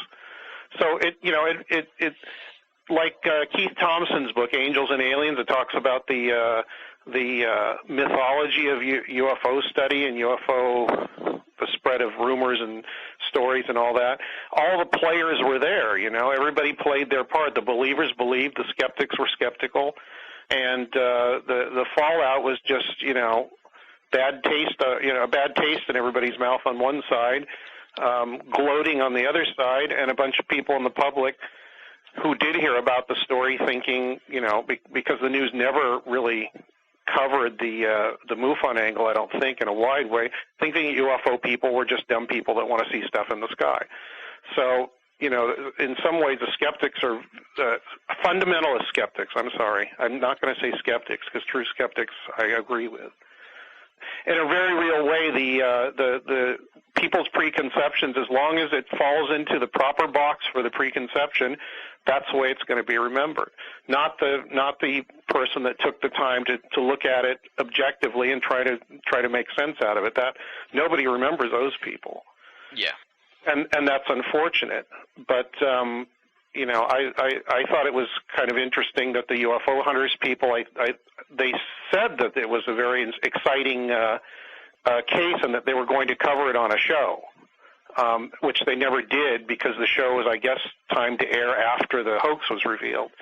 So it like Keith Thompson's book, Angels and Aliens, it talks about the mythology of UFO study and the spread of rumors and stories and all that. All the players were there, everybody played their part. The believers believed, the skeptics were skeptical, and the fallout was just, bad taste, a bad taste in everybody's mouth on one side, gloating on the other side, and a bunch of people in the public who did hear about the story thinking, because the news never really covered the MUFON angle, I don't think, in a wide way, thinking UFO people were just dumb people that want to see stuff in the sky. So, in some ways, the skeptics are fundamentalist skeptics. I'm sorry, I'm not going to say skeptics because true skeptics I agree with. In a very real way, the people's preconceptions, as long as it falls into the proper box for the preconception, that's the way it's going to be remembered. Not the person that took the time to look at it objectively and try to make sense out of it. That nobody remembers those people. Yeah. And that's unfortunate. But I thought it was kind of interesting that the UFO hunters people, they said that it was a very exciting case and that they were going to cover it on a show, which they never did because the show was, I guess, timed to air after the hoax was revealed.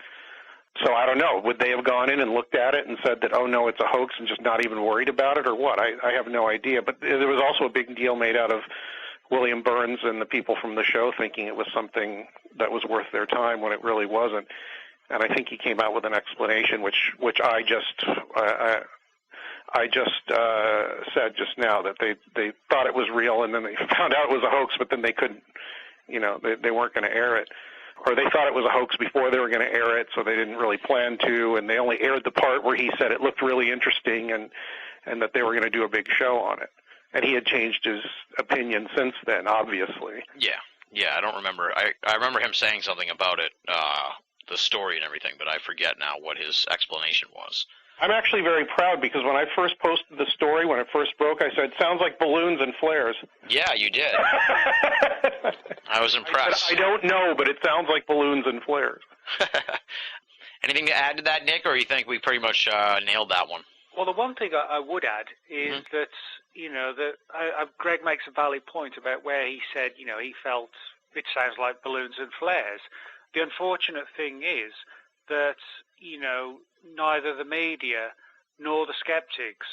So I don't know. Would they have gone in and looked at it and said that, oh, no, it's a hoax and just not even worried about it or what? I have no idea. But there was also a big deal made out of William Burns and the people from the show thinking it was something that was worth their time when it really wasn't. And I think he came out with an explanation, which I just said just now, that they thought it was real and then they found out it was a hoax, but then they couldn't, they weren't going to air it. Or they thought it was a hoax before they were going to air it, so they didn't really plan to, and they only aired the part where he said it looked really interesting and that they were going to do a big show on it. And he had changed his opinion since then, obviously. Yeah, I don't remember. I remember him saying something about it, the story and everything, but I forget now what his explanation was. I'm actually very proud because when I first posted the story, when it first broke, I said, sounds like balloons and flares. Yeah, you did. I was impressed. I don't know, but it sounds like balloons and flares. Anything to add to that, Nick, or you think we pretty much nailed that one? Well, the one thing I would add is that, Greg makes a valid point about where he said, he felt it sounds like balloons and flares. The unfortunate thing is that, neither the media nor the skeptics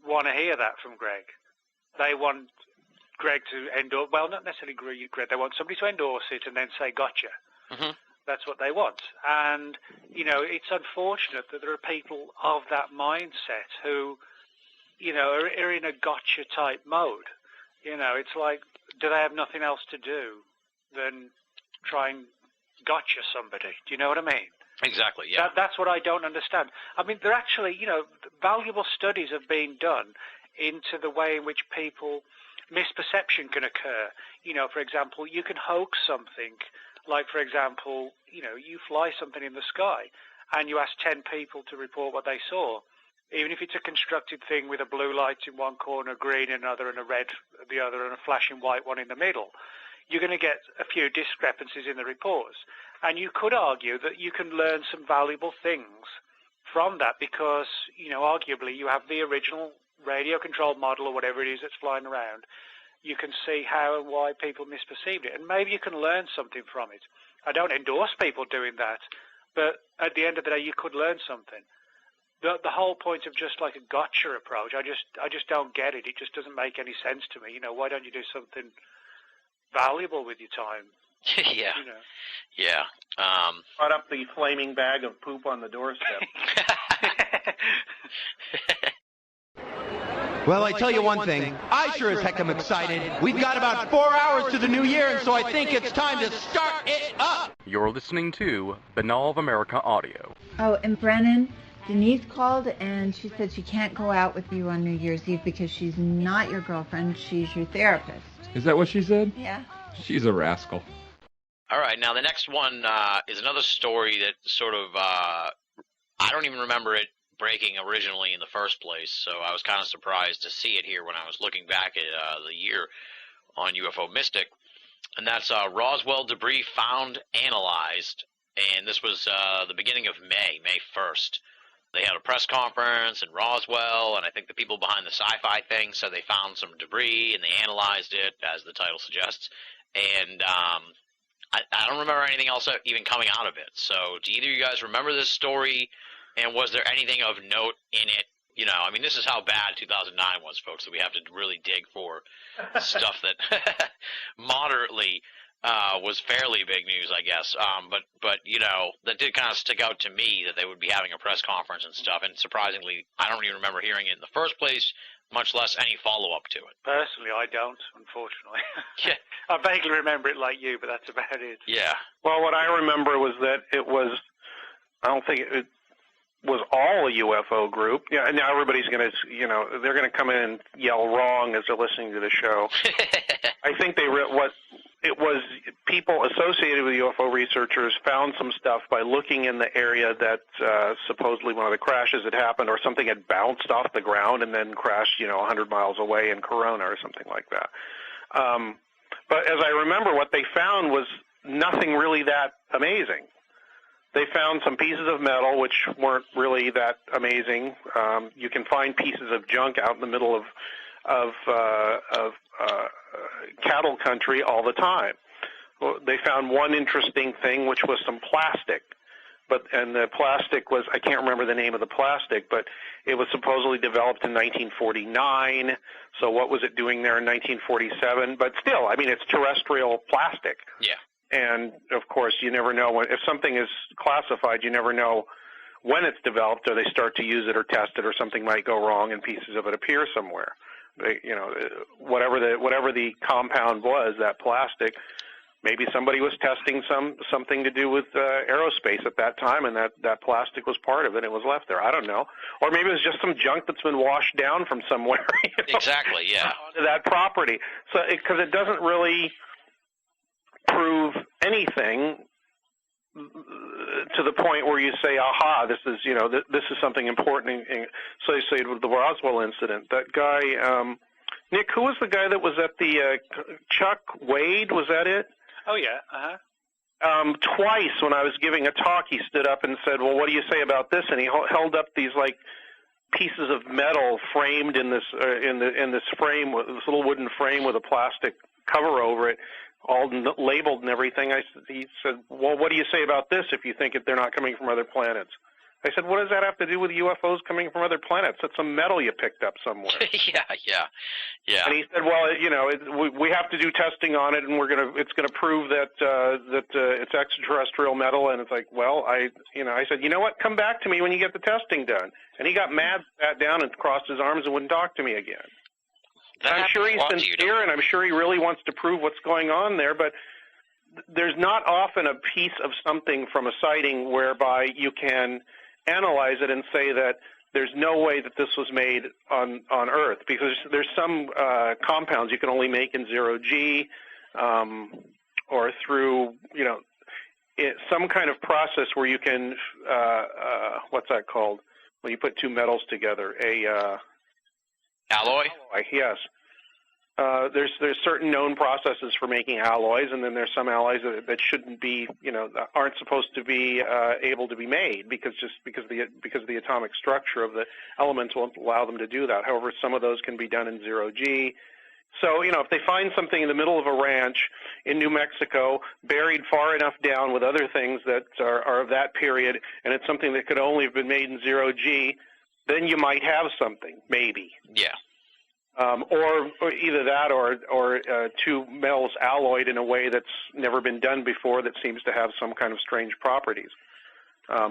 want to hear that from Greg. They want Greg to endorse, well, not necessarily Greg, they want somebody to endorse it and then say, gotcha. Mm-hmm. That's what they want. And, it's unfortunate that there are people of that mindset who, are in a gotcha type mode. It's like, do they have nothing else to do than try and gotcha somebody? Do you know what I mean? Exactly, yeah. That's what I don't understand. I mean, there actually, valuable studies have been done into the way in which misperception can occur. For example, you can hoax something. Like, for example, you fly something in the sky and you ask 10 people to report what they saw. Even if it's a constructed thing with a blue light in one corner, green in another, and a red at the other, and a flashing white one in the middle, you're going to get a few discrepancies in the reports. And you could argue that you can learn some valuable things from that because, arguably you have the original radio-controlled model or whatever it is that's flying around. You can see how and why people misperceived it, and maybe you can learn something from it. I don't endorse people doing that, but at the end of the day, you could learn something. The whole point of just like a gotcha approach, I just don't get it. It just doesn't make any sense to me. Why don't you do something valuable with your time? Yeah. Yeah. Brought up the flaming bag of poop on the doorstep. Well, I tell you one thing, I sure as heck am excited. We've got about 4 hours to the new year, and so I think it's time to start it up. You're listening to Banal of America Audio. Oh, and Brennan, Denise called and she said she can't go out with you on New Year's Eve because she's not your girlfriend, she's your therapist. Is that what she said? Yeah. She's a rascal. All right, now the next one is another story that sort of, I don't even remember it breaking originally in the first place, so I was kind of surprised to see it here when I was looking back at the year on UFO Mystic, and that's Roswell debris found, analyzed, and this was the beginning of May 1st. They had a press conference in Roswell, and I think the people behind the sci-fi thing said they found some debris, and they analyzed it, as the title suggests, and I don't remember anything else even coming out of it. So do either of you guys remember this story? And was there anything of note in it? This is how bad 2009 was, folks, that we have to really dig for stuff that moderately was fairly big news, I guess. But that did kind of stick out to me that they would be having a press conference and stuff. And surprisingly, I don't even remember hearing it in the first place, much less any follow-up to it. Personally, I don't, unfortunately. Yeah. I vaguely remember it like you, but that's about it. Yeah. Well, what I remember was that I don't think it was all a UFO group. Yeah, now everybody's going to, they're going to come in and yell wrong as they're listening to the show. I think it was people associated with UFO researchers found some stuff by looking in the area that supposedly one of the crashes had happened, or something had bounced off the ground and then crashed, 100 miles away in Corona or something like that. But as I remember, what they found was nothing really that amazing. They found some pieces of metal which weren't really that amazing. You can find pieces of junk out in the middle of cattle country all the time. Well, they found one interesting thing, which was some plastic. And the plastic was, I can't remember the name of the plastic, but it was supposedly developed in 1949. So what was it doing there in 1947? But still, it's terrestrial plastic. Yeah. And, of course, you never know. If something is classified, you never know when it's developed, or they start to use it or test it, or something might go wrong and pieces of it appear somewhere. Whatever the compound was, that plastic, maybe somebody was testing something to do with aerospace at that time, and that plastic was part of it. It was left there. I don't know. Or maybe it was just some junk that's been washed down from somewhere. Exactly, yeah. Onto that property. So, because it doesn't really prove anything to the point where you say, aha, this is something important associated with the Roswell incident. That guy, Nick, who was the guy that was at the Chuck Wade? Was that it? Oh, yeah. Uh-huh. Twice when I was giving a talk, he stood up and said, well, what do you say about this? And he held up these, pieces of metal framed in this frame, this little wooden frame with a plastic cover over it, all labeled and everything. He said, well, what do you say about this if you think they're not coming from other planets? I said, what does that have to do with UFOs coming from other planets? It's some metal you picked up somewhere. Yeah. And he said, well, we have to do testing on it, and it's gonna prove that it's extraterrestrial metal. And it's like, well, I said, you know what? Come back to me when you get the testing done. And he got mad, sat down, and crossed his arms and wouldn't talk to me again. I'm sure he's sincere, and I'm sure he really wants to prove what's going on there, but there's not often a piece of something from a sighting whereby you can analyze it and say that there's no way that this was made on Earth, because there's some compounds you can only make in 0G or through, some kind of process where you can, what's that called, when you put two metals together? Alloy? Yes. there's certain known processes for making alloys, and then there's some alloys that shouldn't be, that aren't supposed to be able to be made because the atomic structure of the elements won't allow them to do that. However, some of those can be done in 0G. So, if they find something in the middle of a ranch in New Mexico, buried far enough down with other things that are of that period, and it's something that could only have been made in 0G, then you might have something, maybe. Yeah. Or either that or two metals alloyed in a way that's never been done before that seems to have some kind of strange properties,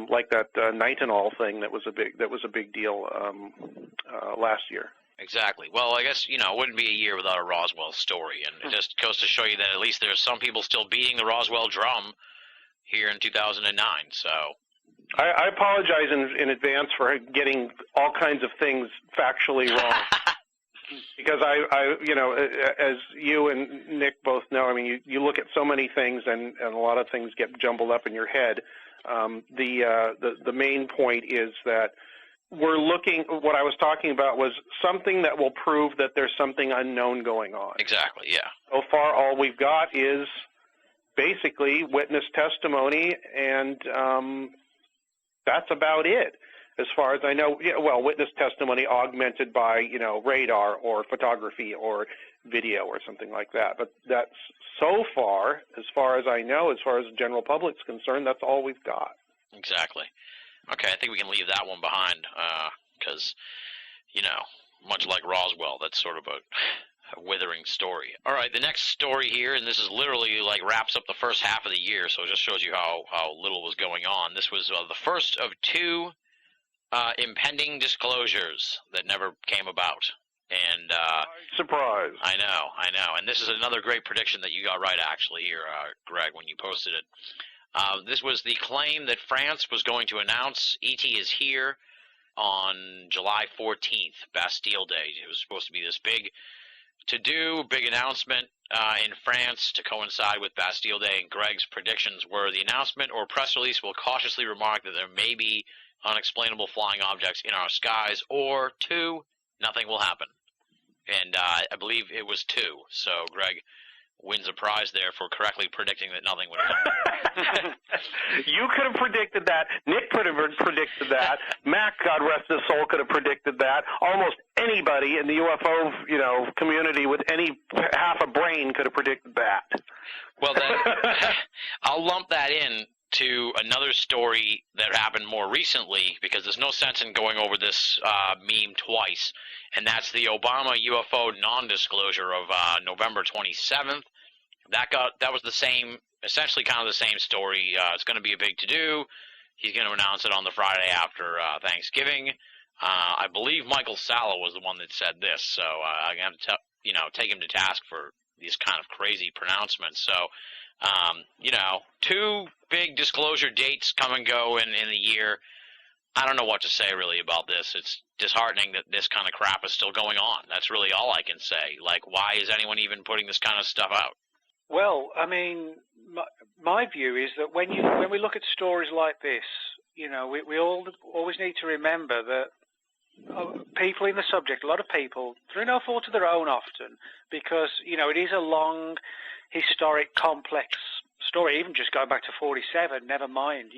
like that nitinol thing that was a big deal last year. Exactly. Well, I guess, it wouldn't be a year without a Roswell story, and it just goes to show you that at least there's some people still beating the Roswell drum here in 2009, so... I apologize in advance for getting all kinds of things factually wrong. Because I, as you and Nick both know, I mean, you look at so many things, and a lot of things get jumbled up in your head. The main point is that we're looking. What I was talking about was something that will prove that there's something unknown going on. Exactly. Yeah. So far, all we've got is basically witness testimony, and that's about it. As far as I know, witness testimony augmented by, radar or photography or video or something like that. But that's so far as I know, as far as the general public's concerned, that's all we've got. Exactly. Okay, I think we can leave that one behind because, much like Roswell, that's sort of a withering story. All right, the next story here, and this is literally wraps up the first half of the year, so it just shows you how little was going on. This was the first of two impending disclosures that never came about. And surprise. I know. And this is another great prediction that you got right, actually, here, Greg, when you posted it. This was the claim that France was going to announce E.T. is here on July 14th, Bastille Day. It was supposed to be this big big announcement in France to coincide with Bastille Day, and Greg's predictions were the announcement or press release will cautiously remark that there may be unexplainable flying objects in our skies, or 2, nothing will happen. And I believe it was 2. So Greg wins a prize there for correctly predicting that nothing would happen. You could have predicted that. Nick could have predicted that. Mac, God rest his soul, could have predicted that. Almost anybody in the UFO, community with any half a brain could have predicted that. Well, then I'll lump that in to another story that happened more recently, because there's no sense in going over this meme twice, and that's the Obama UFO non-disclosure of November 27th. That was the same, essentially kind of the same story. It's going to be a big to-do. He's going to announce it on the Friday after Thanksgiving. I believe Michael Salla was the one that said this, so I have to take him to task for these kind of crazy pronouncements. So, 2 big disclosure dates come and go in the year. I don't know what to say really about this. It's disheartening that this kind of crap is still going on. That's really all I can say. Why is anyone even putting this kind of stuff out? Well, I mean, my view is that when we look at stories like this, we always need to remember that people in the subject, a lot of people, through no fault of their own often, because, it is a long, historic, complex story, even just going back to 47, never mind,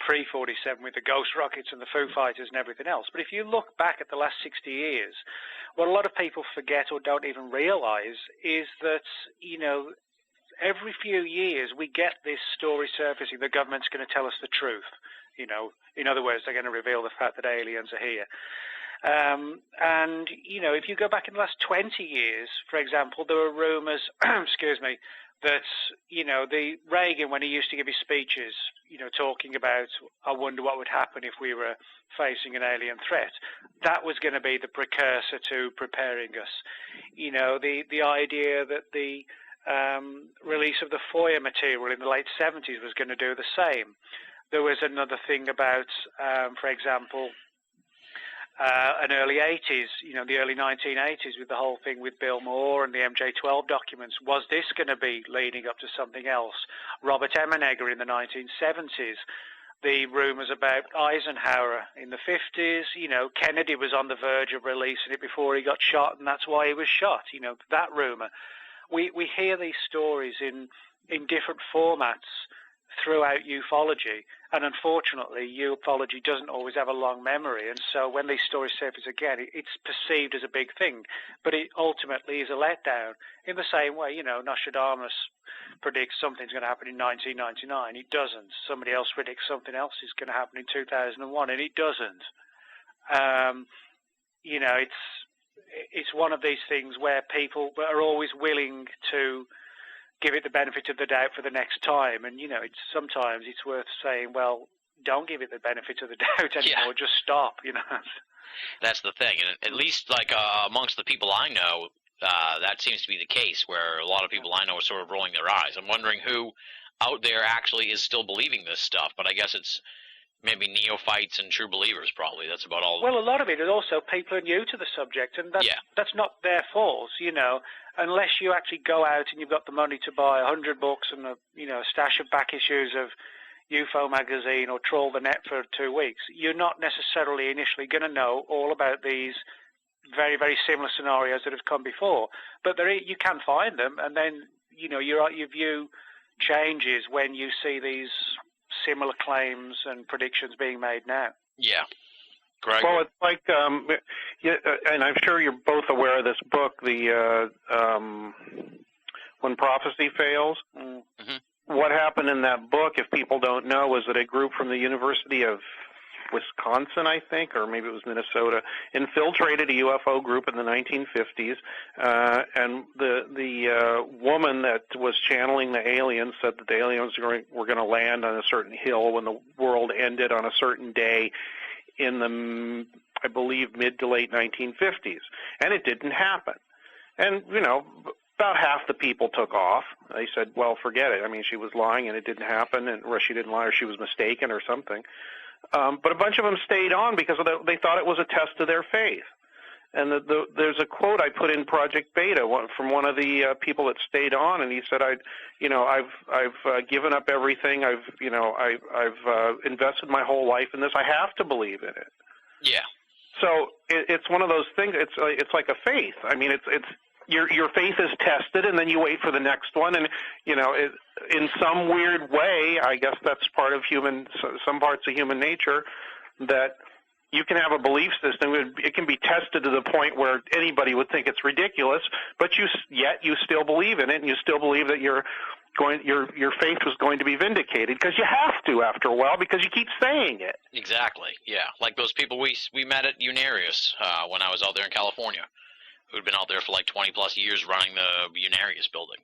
pre-47 with the Ghost Rockets and the Foo Fighters and everything else. But if you look back at the last 60 years, what a lot of people forget or don't even realize is that, every few years we get this story surfacing, the government's going to tell us the truth. In other words, they're going to reveal the fact that aliens are here. And, if you go back in the last 20 years, for example, there were rumors, excuse me, that, the Reagan, when he used to give his speeches, talking about, I wonder what would happen if we were facing an alien threat, that was going to be the precursor to preparing us. The idea that the release of the FOIA material in the late 70s was going to do the same. There was another thing about, for example, an early 80s, the early 1980s with the whole thing with Bill Moore and the MJ-12 documents. Was this going to be leading up to something else? Robert Emenegger in the 1970s. the rumors about Eisenhower in the 50s. You know, Kennedy was on the verge of releasing it before he got shot, and that's why he was shot. You know, that rumor. We hear these stories in different formats throughout ufology, and unfortunately ufology doesn't always have a long memory, and so when these stories surface again, it's perceived as a big thing, but it ultimately is a letdown. In the same way, you know, Nostradamus predicts something's going to happen in 1999, it doesn't. Somebody else predicts something else is going to happen in 2001, and it doesn't. You know, it's one of these things where people are always willing to give it the benefit of the doubt for the next time, and you know, sometimes it's worth saying, well, don't give it the benefit of the doubt anymore. Just stop. You know. That's the thing, and at least like amongst the people I know, that seems to be the case. Where a lot of people I know are sort of rolling their eyes. I'm wondering who out there actually is still believing this stuff. But I guess it's maybe neophytes and true believers. Probably that's about all. Well, a lot of it is also people are new to the subject, and that's not their fault. You know. Unless you actually go out and you've got the money to buy 100 books and a stash of back issues of UFO magazine or trawl the net for 2 weeks, you're not necessarily initially going to know all about these very, very similar scenarios that have come before. But you can find them, and then your view changes when you see these similar claims and predictions being made now. Yeah. Greg? Well, it's like, and I'm sure you're both aware of this book, the When Prophecy Fails. Mm-hmm. What happened in that book, if people don't know, was that a group from the University of Wisconsin, I think, or maybe it was Minnesota, infiltrated a UFO group in the 1950s, and the woman that was channeling the aliens said that the aliens were going to land on a certain hill when the world ended on a certain day in the, I believe, mid to late 1950s, and it didn't happen. And, about half the people took off. They said, well, forget it. I mean, she was lying and it didn't happen, or she didn't lie, or she was mistaken or something. But a bunch of them stayed on because they thought it was a test of their faith. And there's a quote I put in Project Beta from one of the people that stayed on, and he said, I've given up everything. I've invested my whole life in this. I have to believe in it. Yeah. So it's one of those things. It's like a faith. I mean, it's your faith is tested, and then you wait for the next one. And in some weird way, I guess that's part of some parts of human nature, that you can have a belief system. It can be tested to the point where anybody would think it's ridiculous, but yet you still believe in it, and you still believe that your faith was going to be vindicated, because you have to after a while, because you keep saying it. Exactly. Yeah, like those people we met at Unarius when I was out there in California, who'd been out there for like 20 plus years running the Unarius building.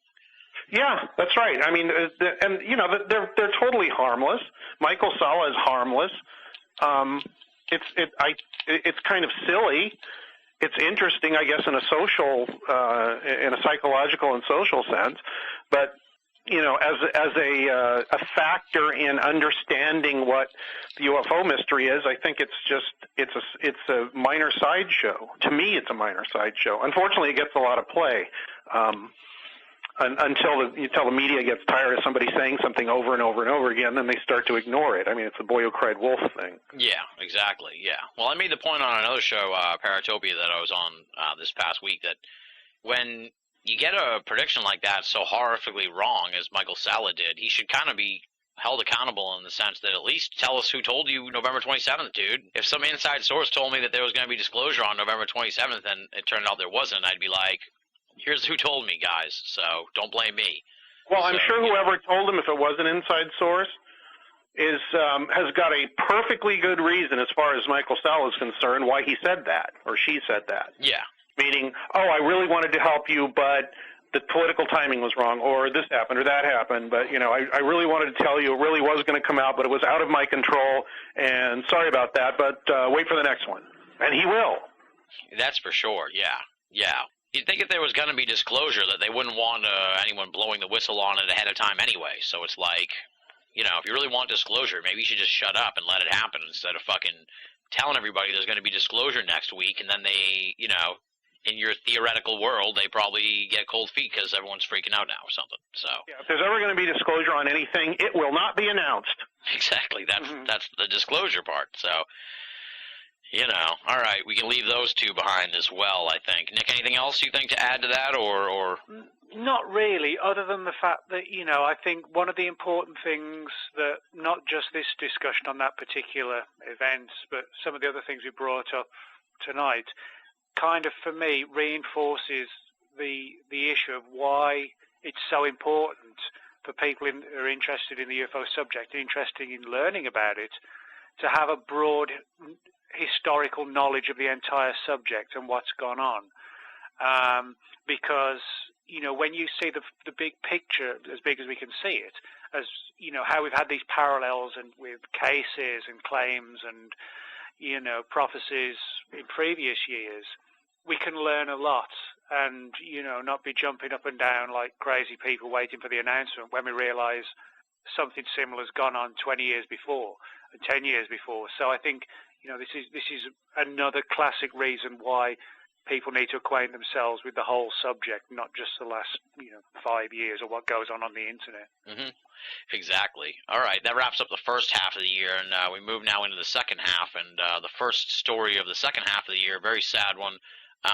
Yeah, that's right. I mean, they're totally harmless. Michael Salla is harmless. It's kind of silly. It's interesting, I guess, in a psychological and social sense. But as a factor in understanding what the UFO mystery is, I think it's a minor sideshow. To me, it's a minor sideshow. Unfortunately, it gets a lot of play. Until the media gets tired of somebody saying something over and over and over again, then they start to ignore it. I mean, it's the boy who cried wolf thing. Yeah, exactly, yeah. Well, I made the point on another show, Paratopia, that I was on this past week, that when you get a prediction like that so horrifically wrong, as Michael Salla did, he should kind of be held accountable in the sense that at least tell us who told you November 27th, dude. If some inside source told me that there was going to be disclosure on November 27th and it turned out there wasn't, I'd be like, here's who told me, guys, so don't blame me. Well, I'm sure whoever told him, if it was an inside source, has got a perfectly good reason, as far as Michael Salla is concerned, why he said that, or she said that. Yeah. Meaning, I really wanted to help you, but the political timing was wrong, or this happened, or that happened, but, I really wanted to tell you, it really was going to come out, but it was out of my control, and sorry about that, but wait for the next one. And he will. That's for sure, yeah. Yeah. You'd think if there was going to be disclosure that they wouldn't want anyone blowing the whistle on it ahead of time anyway. So it's like, if you really want disclosure, maybe you should just shut up and let it happen instead of fucking telling everybody there's going to be disclosure next week, and then they, in your theoretical world, they probably get cold feet because everyone's freaking out now or something. So yeah, if there's ever going to be disclosure on anything, it will not be announced. Exactly. That's the disclosure part. So, all right, we can leave those two behind as well, I think. Nick, anything else you think to add to that, or? Not really, other than the fact that, I think one of the important things that not just this discussion on that particular event, but some of the other things we brought up tonight, kind of, for me, reinforces the issue of why it's so important for people who are interested in the UFO subject, interested in learning about it, to have a broad historical knowledge of the entire subject and what's gone on. Because, when you see the big picture, as big as we can see it, as, how we've had these parallels and with cases and claims and, prophecies in previous years, we can learn a lot and, not be jumping up and down like crazy people waiting for the announcement when we realize something similar has gone on 20 years before and 10 years before. So I think, this is another classic reason why people need to acquaint themselves with the whole subject, not just the last, 5 years or what goes on the internet. Mm-hmm. Exactly. All right, that wraps up the first half of the year, and we move now into the second half. And the first story of the second half of the year, very sad one.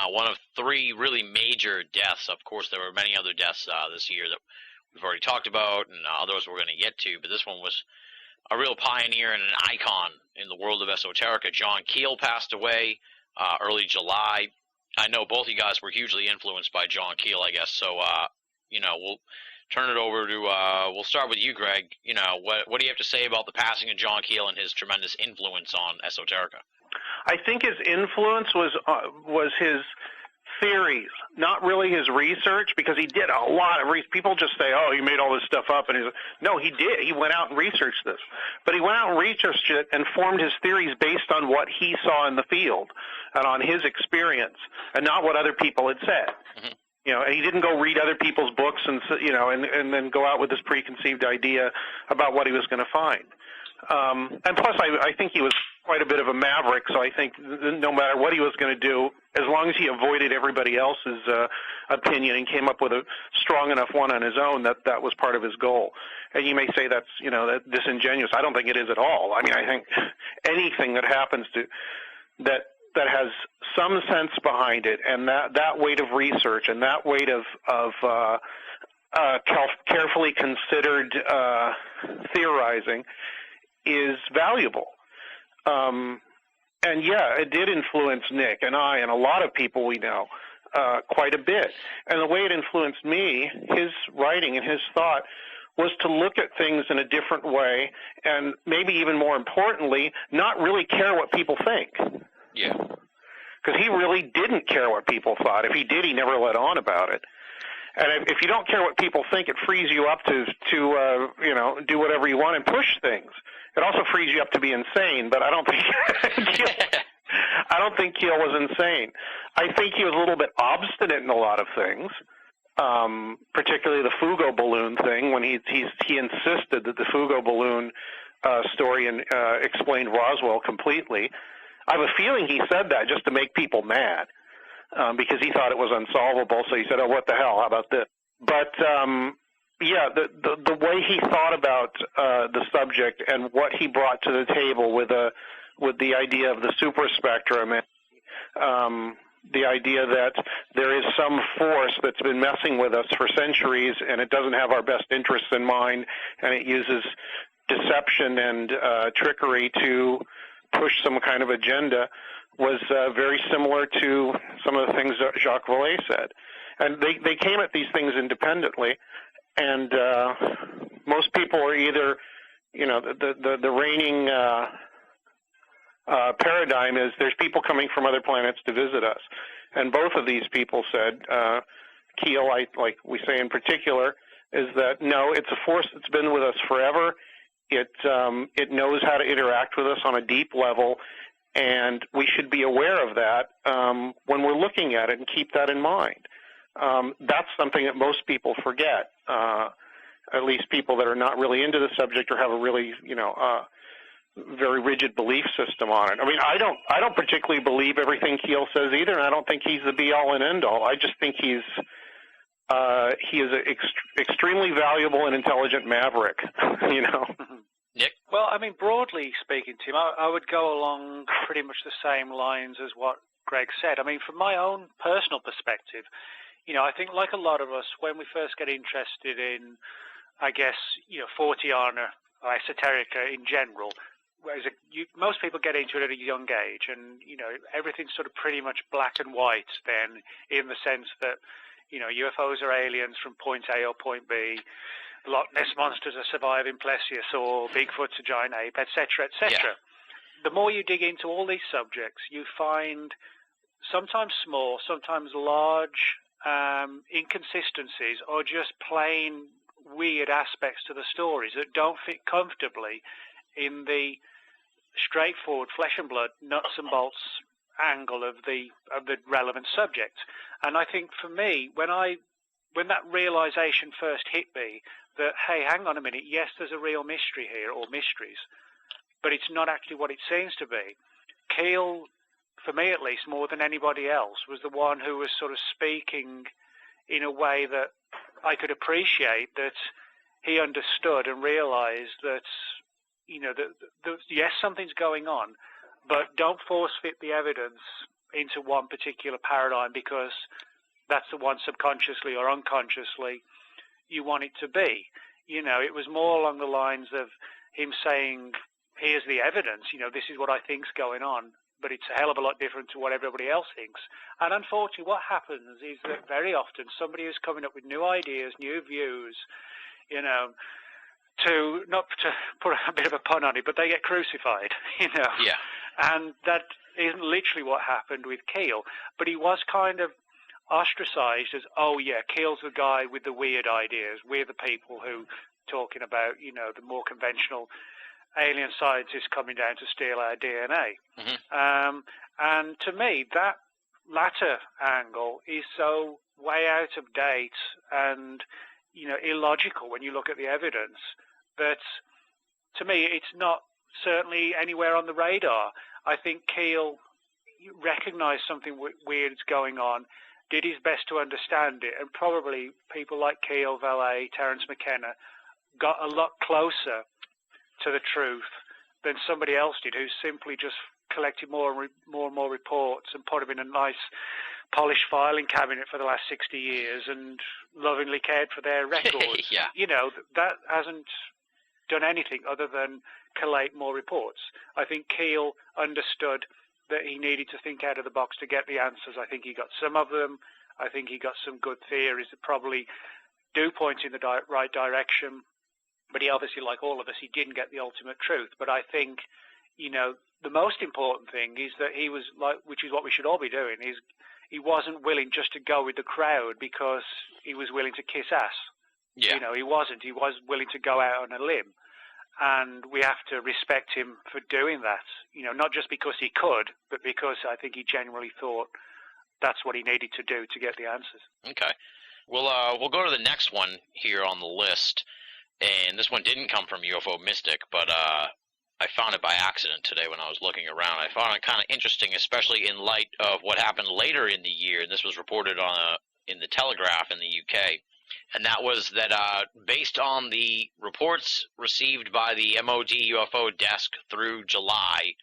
One of three really major deaths. Of course, there were many other deaths this year that we've already talked about, and others we're going to get to. But this one was a real pioneer and an icon in the world of esoterica. John Keel passed away early July. I know both of you guys were hugely influenced by John Keel, I guess. So, we'll turn it over to, we'll start with you, Greg. What do you have to say about the passing of John Keel and his tremendous influence on esoterica? I think his influence was his theories, not really his research, because he did a lot of research. People just say, oh, he made all this stuff up. And no, he did. He went out and researched this. But he went out and researched it and formed his theories based on what he saw in the field and on his experience and not what other people had said. Mm-hmm. He didn't go read other people's books and then go out with this preconceived idea about what he was going to find. And plus, I think he was quite a bit of a maverick, so I think no matter what he was going to do, as long as he avoided everybody else's opinion and came up with a strong enough one on his own, that was part of his goal. And you may say that's, that disingenuous. I don't think it is at all. I mean, I think anything that happens that has some sense behind it, and that weight of research and that weight of carefully considered theorizing is valuable. And yeah, it did influence Nick and I and a lot of people we know quite a bit. And the way it influenced me, his writing and his thought, was to look at things in a different way and maybe even more importantly, not really care what people think. Yeah. Because he really didn't care what people thought. If he did, he never let on about it. And if you don't care what people think, it frees you up to do whatever you want and push things. It also frees you up to be insane, but I don't think Keel was insane. I think he was a little bit obstinate in a lot of things, particularly the Fugo balloon thing, when he insisted that the Fugo balloon story explained Roswell completely. I have a feeling he said that just to make people mad. Because he thought it was unsolvable, so he said, "Oh, what the hell? How about this?" But yeah, the way he thought about the subject and what he brought to the table with the idea of the superspectrum and the idea that there is some force that's been messing with us for centuries, and it doesn't have our best interests in mind, and it uses deception and trickery to push some kind of agenda, was very similar to some of the things that Jacques Vallée said. And they came at these things independently, and most people are either, the reigning paradigm is there's people coming from other planets to visit us. And both of these people said, Keel, like we say in particular, is that no, it's a force that's been with us forever. It knows how to interact with us on a deep level, and we should be aware of that when we're looking at it and keep that in mind. That's something that most people forget, at least people that are not really into the subject or have a really, very rigid belief system on it. I mean, I don't particularly believe everything Keel says either, and I don't think he's the be-all and end-all. I just think he is an extremely valuable and intelligent maverick, Nick? Well, I mean, broadly speaking, Tim, I would go along pretty much the same lines as what Greg said. I mean, from my own personal perspective, I think like a lot of us, when we first get interested in, I guess, Forteana or esoterica in general, most people get into it at a young age, and, everything's sort of pretty much black and white then, in the sense that, UFOs are aliens from point A or point B, Loch Ness monsters are surviving plesiosaur, Bigfoot's a giant ape, etc., etc. Yeah. The more you dig into all these subjects, you find sometimes small, sometimes large inconsistencies or just plain weird aspects to the stories that don't fit comfortably in the straightforward flesh and blood, nuts and bolts angle of the relevant subject. And I think for me, when that realization first hit me, that, hey, hang on a minute, yes, there's a real mystery here, or mysteries, but it's not actually what it seems to be. Keel, for me at least, more than anybody else, was the one who was sort of speaking in a way that I could appreciate, that he understood and realized that, yes, something's going on, but don't force fit the evidence into one particular paradigm because that's the one subconsciously or unconsciously you want it to be. It was more along the lines of him saying, here's the evidence, this is what I think's going on, but it's a hell of a lot different to what everybody else thinks. And unfortunately, what happens is that very often somebody is coming up with new ideas, new views, to, not to put a bit of a pun on it, but they get crucified, Yeah. And that isn't literally what happened with Keel, but he was kind of ostracized as, oh yeah, Keel's the guy with the weird ideas. We're the people who talking about, the more conventional alien scientists coming down to steal our DNA. Mm-hmm. And to me, that latter angle is so way out of date and, illogical when you look at the evidence, that to me, it's not certainly anywhere on the radar. I think Keel recognized something weird is going on, did his best to understand it, and probably people like Keel, Valet, Terence McKenna got a lot closer to the truth than somebody else did, who simply just collected more and more reports and put them in a nice polished filing cabinet for the last 60 years and lovingly cared for their records. Yeah. That hasn't done anything other than collate more reports. I think Keel understood that he needed to think out of the box to get the answers. I think he got some of them. I think he got some good theories that probably do point in the right direction. But he obviously, like all of us, he didn't get the ultimate truth. But I think, the most important thing is that he was like, which is what we should all be doing, is he wasn't willing just to go with the crowd because he was willing to kiss ass. Yeah. He wasn't. He was willing to go out on a limb. And we have to respect him for doing that, not just because he could, but because I think he genuinely thought that's what he needed to do to get the answers. Okay. We'll go to the next one here on the list, and this one didn't come from UFO Mystic, but I found it by accident today when I was looking around. I found it kind of interesting, especially in light of what happened later in the year, and this was reported in the Telegraph in the UK. And that was that based on the reports received by the MOD UFO desk through July,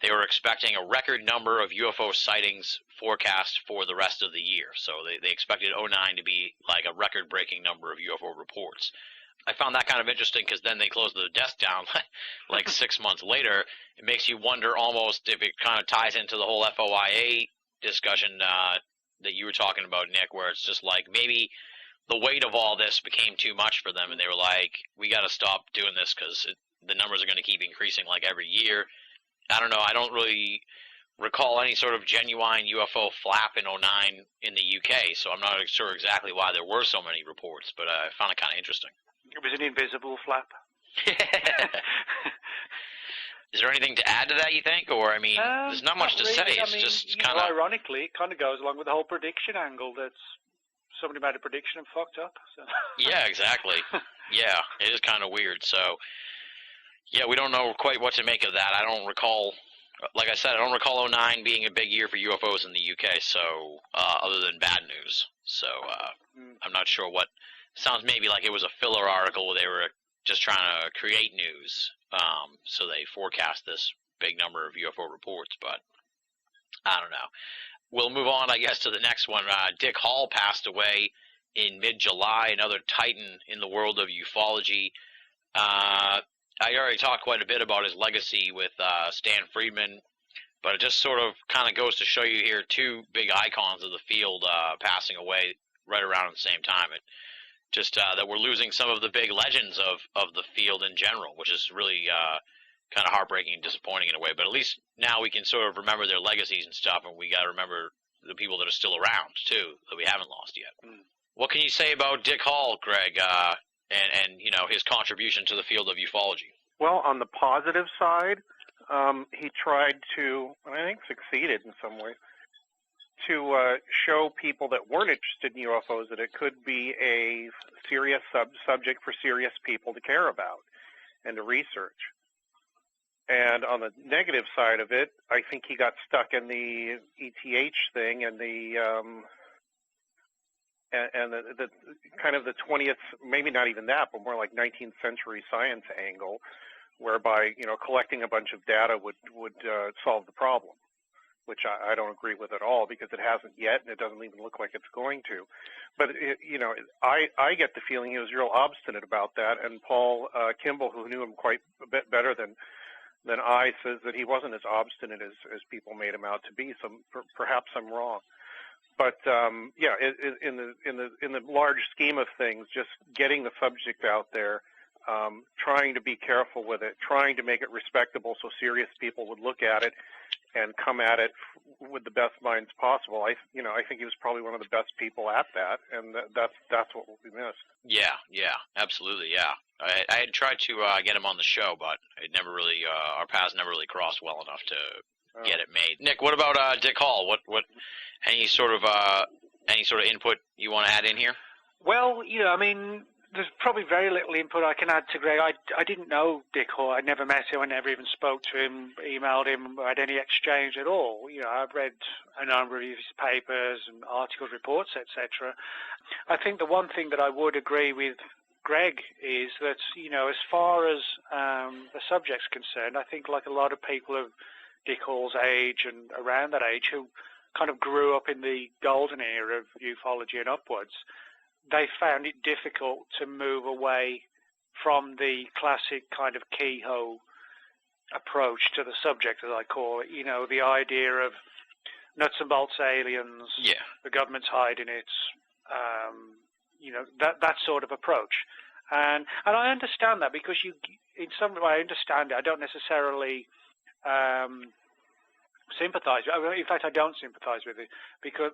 they were expecting a record number of UFO sightings forecast for the rest of the year. So they expected 09 to be like a record-breaking number of UFO reports. I found that kind of interesting because then they closed the desk down like 6 months later. It makes you wonder almost if it kind of ties into the whole FOIA discussion that you were talking about, Nick, where it's just like maybe the weight of all this became too much for them, and they were like, we got to stop doing this because the numbers are going to keep increasing like every year. I don't know. I don't really recall any sort of genuine UFO flap in 09 in the UK, so I'm not sure exactly why there were so many reports, but I found it kind of interesting. It was an invisible flap. Is there anything to add to that, you think? Or, I mean, there's not much to really. say. It's just kind of... Ironically, it kind of goes along with the whole prediction angle that's somebody made a prediction and fucked up. So. Yeah, exactly. Yeah, it is kind of weird. So, yeah, we don't know quite what to make of that. I don't recall, like I said, I don't recall 09 being a big year for UFOs in the UK, so, other than bad news. So, I'm not sure what, sounds maybe like it was a filler article where they were just trying to create news. So they forecast this big number of UFO reports, but I don't know. We'll move on, I guess, to the next one. Dick Hall passed away in mid-July, another titan in the world of ufology. I already talked quite a bit about his legacy with Stan Friedman, but it just sort of kind of goes to show you here two big icons of the field passing away right around at the same time. It just that we're losing some of the big legends of the field in general, which is really kind of heartbreaking and disappointing in a way. But at least now we can sort of remember their legacies and stuff, and we got to remember the people that are still around too that we haven't lost yet. What can you say about Dick Hall, Greg, and you know, his contribution to the field of ufology? Well, on the positive side, he tried to, and I think succeeded in some ways, to show people that weren't interested in UFOs that it could be a serious subject for serious people to care about and to research. And on the negative side of it, I think he got stuck in the ETH thing and the kind of the 20th, maybe not even that, but more like 19th century science angle, whereby, you know, collecting a bunch of data would solve the problem, which I don't agree with at all, because it hasn't yet, and it doesn't even look like it's going to. But you know, I get the feeling he was real obstinate about that, and Paul Kimball, who knew him quite a bit better than I, says that he wasn't as obstinate as people made him out to be. So perhaps I'm wrong. But yeah, in the large scheme of things, just getting the subject out there, trying to be careful with it, trying to make it respectable so serious people would look at it and come at it with the best minds possible. I think he was probably one of the best people at that, and that's what will be missed. Yeah, absolutely, yeah. I had tried to get him on the show, but it never really, our paths never really crossed well enough to get it made. Nick, what about Dick Hall? What any sort of input you want to add in here? Well, you know, I mean, there's probably very little input I can add to Greg. I didn't know Dick Hall. I never met him. I never even spoke to him, emailed him, or had any exchange at all. You know, I've read a number of his papers and articles, reports, etc. I think the one thing that I would agree with Greg is that, you know, as far as the subject's concerned, I think like a lot of people of Dick Hall's age and around that age who kind of grew up in the golden era of ufology and upwards, they found it difficult to move away from the classic kind of keyhole approach to the subject, as I call it. You know, the idea of nuts and bolts aliens, the government's hiding it, you know, that sort of approach. And I understand that, because in some way I understand it. I don't necessarily sympathize. In fact, I don't sympathize with it,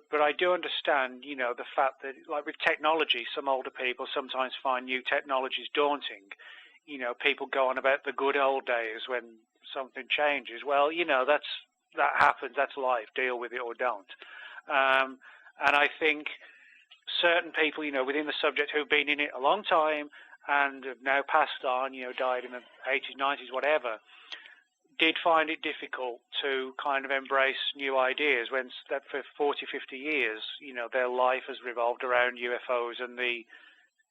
but I do understand, you know, the fact that, like with technology, some older people sometimes find new technologies daunting. You know, people go on about the good old days when something changes. Well, you know, that happens. That's life. Deal with it or don't. And I think certain people, you know, within the subject who've been in it a long time and have now passed on, you know, died in the 80s, 90s, whatever, did find it difficult to kind of embrace new ideas when that for 40, 50 years, you know, their life has revolved around UFOs and the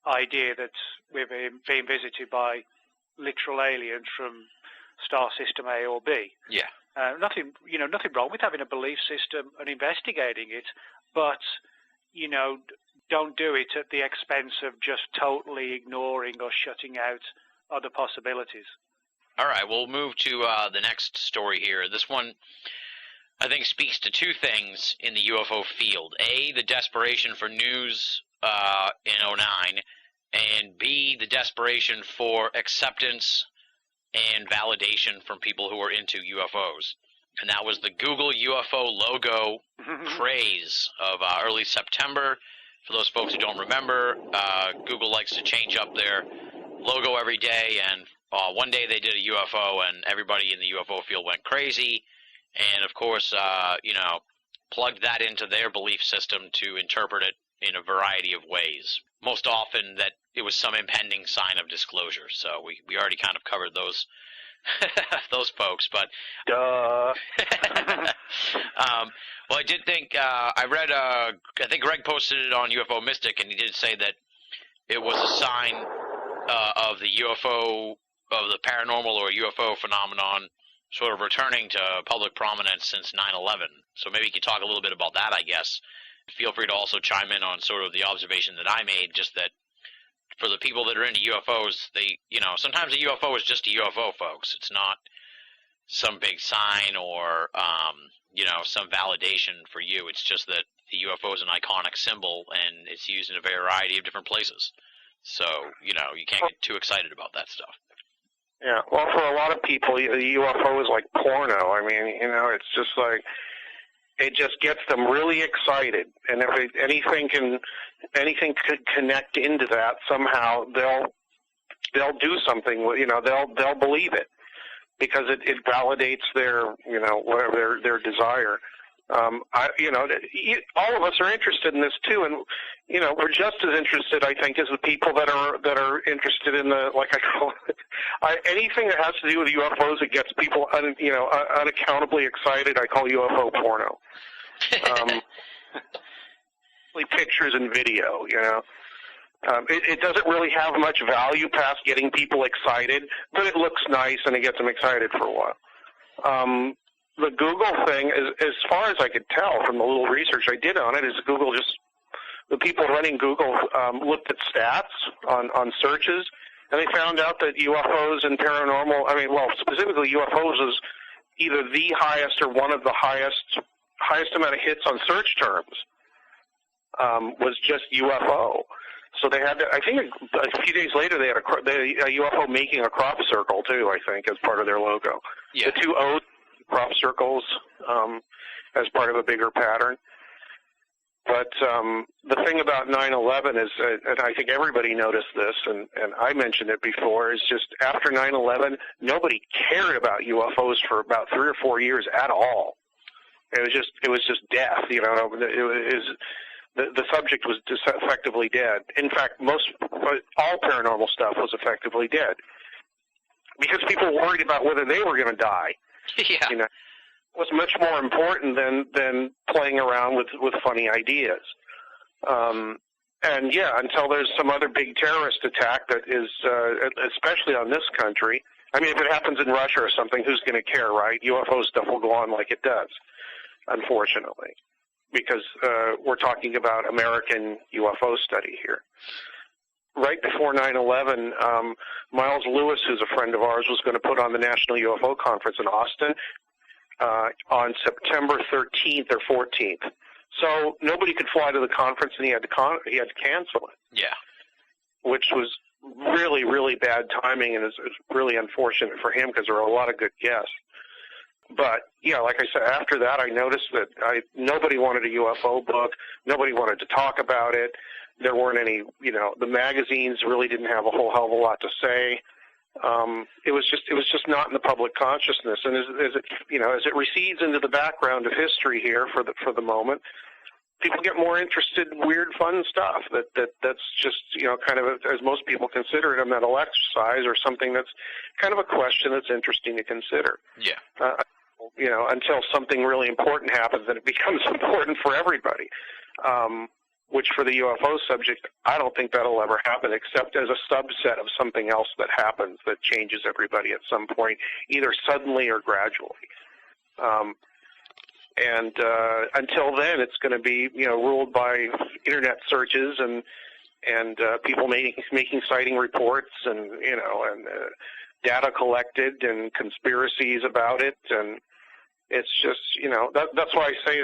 idea that we're being visited by literal aliens from star system A or B. Yeah. Nothing wrong with having a belief system and investigating it, but, you know, don't do it at the expense of just totally ignoring or shutting out other possibilities. All right, we'll move to the next story here. This one, I think, speaks to two things in the UFO field. A, the desperation for news in 2009, and B, the desperation for acceptance and validation from people who are into UFOs. And that was the Google UFO logo craze of early September. For those folks who don't remember, Google likes to change up their logo every day, and one day they did a UFO, and everybody in the UFO field went crazy, and of course, you know, plugged that into their belief system to interpret it in a variety of ways. Most often that it was some impending sign of disclosure. So we already kind of covered those those folks, but duh. Well, I did think I read. I think Greg posted it on UFO Mystic, and he did say that it was a sign of the UFO, of the paranormal or UFO phenomenon sort of returning to public prominence since 9/11. So maybe you could talk a little bit about that, I guess. Feel free to also chime in on sort of the observation that I made, just that for the people that are into UFOs, they, sometimes a UFO is just a UFO, folks. It's not some big sign or, some validation for you. It's just that the UFO is an iconic symbol, and it's used in a variety of different places. So, you can't get too excited about that stuff. Yeah, well, for a lot of people, the UFO is like porno. I mean, it's just like, it just gets them really excited, and if anything could connect into that somehow, they'll do something. They'll believe it because it validates their whatever their desire. All of us are interested in this too, and we're just as interested, I think, as the people that are interested in the, like I call it, anything that has to do with UFOs that gets people unaccountably excited, I call UFO porno. Pictures and video, it doesn't really have much value past getting people excited, but it looks nice and it gets them excited for a while. The Google thing, as far as I could tell from the little research I did on it, is the people running Google looked at stats on searches, and they found out that UFOs and paranormal, specifically UFOs is either the highest or one of the highest amount of hits on search terms was just UFO. So they had, I think a few days later, they had a UFO making a crop circle, too, I think, as part of their logo. Yeah. The two O's, crop circles, as part of a bigger pattern. But the thing about 9/11 is, and I think everybody noticed this, and I mentioned it before, is just after 9/11, nobody cared about UFOs for about 3 or 4 years at all. It was just death. The subject was just effectively dead. In fact, all paranormal stuff was effectively dead because people were worried about whether they were going to die. Yeah. It was much more important than playing around with funny ideas. And yeah, until there's some other big terrorist attack that is, especially on this country. I mean, if it happens in Russia or something, who's going to care, right? UFO stuff will go on like it does, unfortunately, because we're talking about American UFO study here. Right before 9/11, Miles Lewis, who's a friend of ours, was going to put on the National UFO Conference in Austin on September 13th or 14th. So nobody could fly to the conference, and he had to cancel it. Yeah, which was really, really bad timing, and it's really unfortunate for him because there were a lot of good guests. But yeah, like I said, after that, I noticed that nobody wanted a UFO book. Nobody wanted to talk about it. There weren't any, the magazines really didn't have a whole hell of a lot to say. It was just not in the public consciousness. And as it recedes into the background of history here for the moment, people get more interested in weird, fun stuff that's just, kind of, as most people consider it, a mental exercise or something that's kind of a question that's interesting to consider. Yeah. Until something really important happens, and it becomes important for everybody. Which for the UFO subject, I don't think that'll ever happen, except as a subset of something else that happens that changes everybody at some point, either suddenly or gradually. And until then, it's going to be, ruled by internet searches and people making sighting reports and data collected and conspiracies about it. And it's just, that's why I say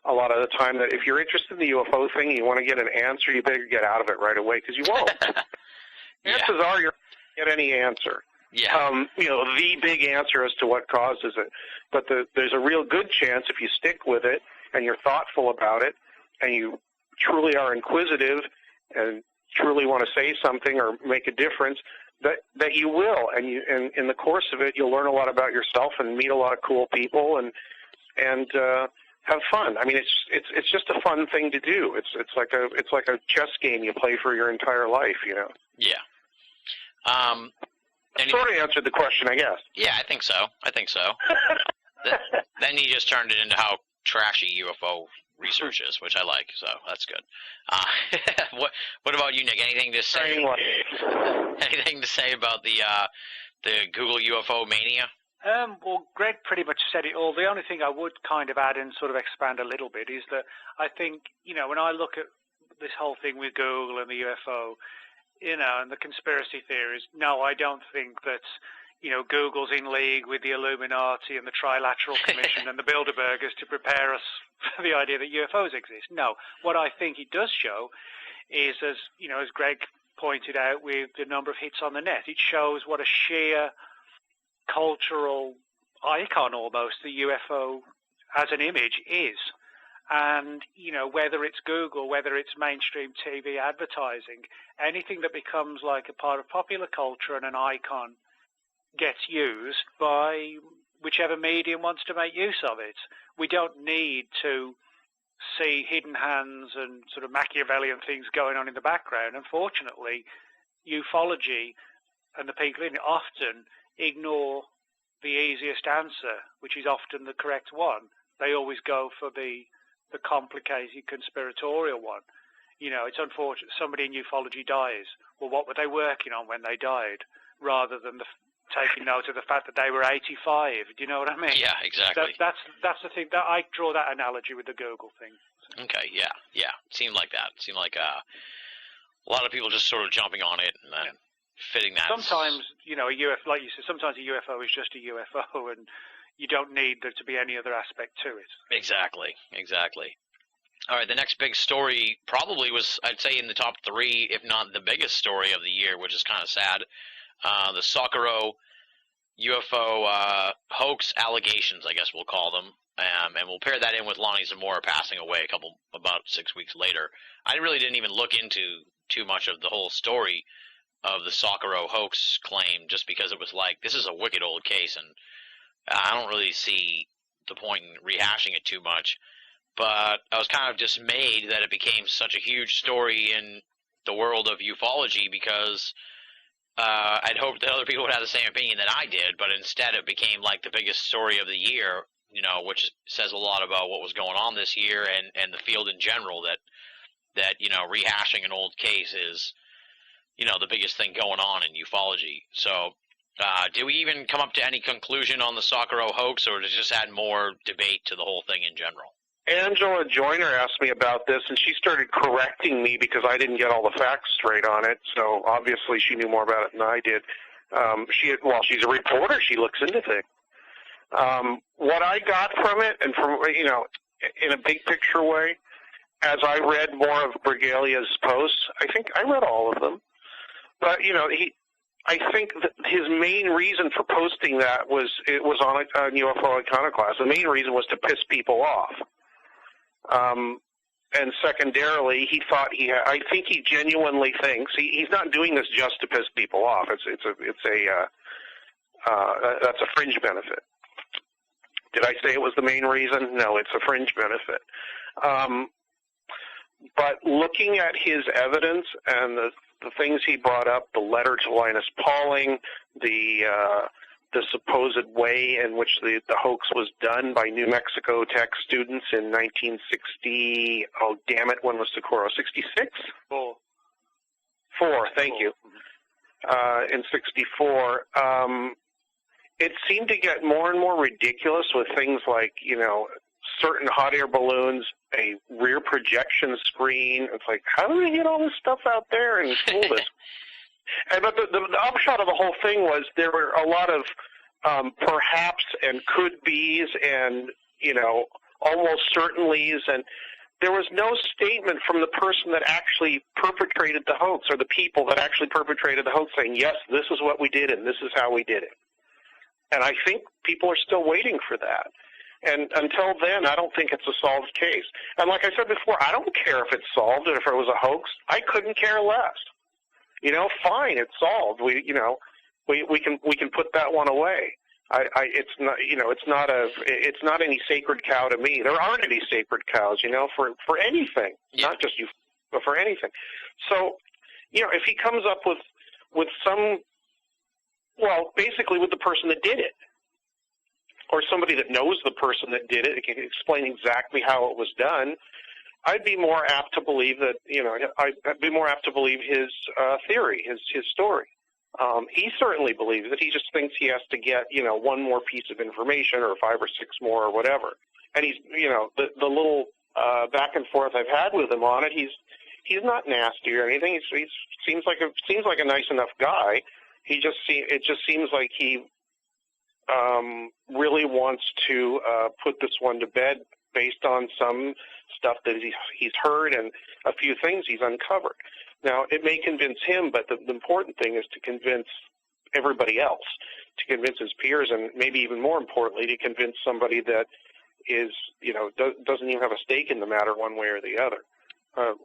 a lot of the time that if you're interested in the UFO thing and you want to get an answer, you better get out of it right away because you won't. Chances are you're not going to get any answer. Yeah. The big answer as to what causes it. But there's a real good chance if you stick with it and you're thoughtful about it and you truly are inquisitive and truly want to say something or make a difference, that you will. And in the course of it, you'll learn a lot about yourself and meet a lot of cool people and have fun. I mean, it's just a fun thing to do. It's like a chess game you play for your entire life, Yeah. Sort of answered the question, I guess. Yeah, I think so. Then you just turned it into how trashy UFO researches, which I like, so that's good. What about you, Nick? Anything to say? Anything to say about the Google UFO mania? Well, Greg pretty much said it all. The only thing I would kind of add and sort of expand a little bit is that I think, when I look at this whole thing with Google and the UFO, and the conspiracy theories, no, I don't think that, Google's in league with the Illuminati and the Trilateral Commission and the Bilderbergers to prepare us for the idea that UFOs exist. No, what I think it does show is, as Greg pointed out with the number of hits on the net, it shows what a sheer cultural icon almost the UFO as an image is. And, whether it's Google, whether it's mainstream TV advertising, anything that becomes like a part of popular culture and an icon gets used by whichever medium wants to make use of it. We don't need to see hidden hands and sort of Machiavellian things going on in the background. Unfortunately, ufology and the people in it often ignore the easiest answer, which is often the correct one. They always go for the complicated conspiratorial one. It's unfortunate somebody in ufology dies. Well, what were they working on when they died? Rather than taking note of the fact that they were 85. Do you know what I mean? Yeah, exactly. That's the thing. That I draw that analogy with the Google thing. Okay, yeah. Seemed like that. Seemed like a lot of people just sort of jumping on it and then fitting that. Sometimes, a UFO, like you said, sometimes a UFO is just a UFO, and you don't need there to be any other aspect to it. Exactly. All right, the next big story probably was, I'd say, in the top 3, if not the biggest story of the year, which is kind of sad. The Sakharov UFO hoax allegations, I guess we'll call them. And we'll pair that in with Lonnie Zamora passing away about 6 weeks later. I really didn't even look into too much of the whole story of the Sakharov hoax claim, just because it was like, this is a wicked old case, and I don't really see the point in rehashing it too much. But I was kind of dismayed that it became such a huge story in the world of ufology, because I'd hoped that other people would have the same opinion that I did, but instead it became like the biggest story of the year, which says a lot about what was going on this year and the field in general, that rehashing an old case is, the biggest thing going on in ufology. So did we even come up to any conclusion on the Sakharov hoax, or does it just add more debate to the whole thing in general? Angela Joyner asked me about this, and she started correcting me because I didn't get all the facts straight on it. So obviously she knew more about it than I did. She's a reporter. She looks into things. What I got from it, and from in a big picture way, as I read more of Brigalia's posts, I think I read all of them. But I think that his main reason for posting that was on UFO Iconoclast. The main reason was to piss people off. And secondarily, he thought I think he genuinely thinks he's not doing this just to piss people off. That's a fringe benefit. Did I say it was the main reason? No, it's a fringe benefit. But looking at his evidence and the things he brought up, the letter to Linus Pauling, the supposed way in which the hoax was done by New Mexico Tech students in 1960. Oh, damn it! When was Socorro? 66? Four. Thank you. In 64, it seemed to get more and more ridiculous with things like certain hot air balloons, a rear projection screen. It's like, how do they get all this stuff out there and fool this? But the upshot of the whole thing was there were a lot of perhaps and could be's and, almost certainlys, and there was no statement from the person that actually perpetrated the hoax, or the people that actually perpetrated the hoax, saying, yes, this is what we did and this is how we did it. And I think people are still waiting for that. And until then, I don't think it's a solved case. And like I said before, I don't care if it's solved or if it was a hoax. I couldn't care less. Fine, it's solved. We can put that one away. It's not any sacred cow to me. There aren't any sacred cows, for anything, not just you, but for anything. So, if he comes up with some, basically with the person that did it, or somebody that knows the person that did it, it can explain exactly how it was done, I'd be more apt to believe that, I'd be more apt to believe his theory, his story. He certainly believes it. He just thinks he has to get, one more piece of information or 5 or 6 more or whatever. And he's, the little back and forth I've had with him on it, he's not nasty or anything. He seems like a nice enough guy. It just seems like he really wants to put this one to bed based on some stuff that he's heard and a few things he's uncovered. Now, it may convince him, but the important thing is to convince everybody else, to convince his peers, and maybe even more importantly, to convince somebody that is, doesn't even have a stake in the matter one way or the other,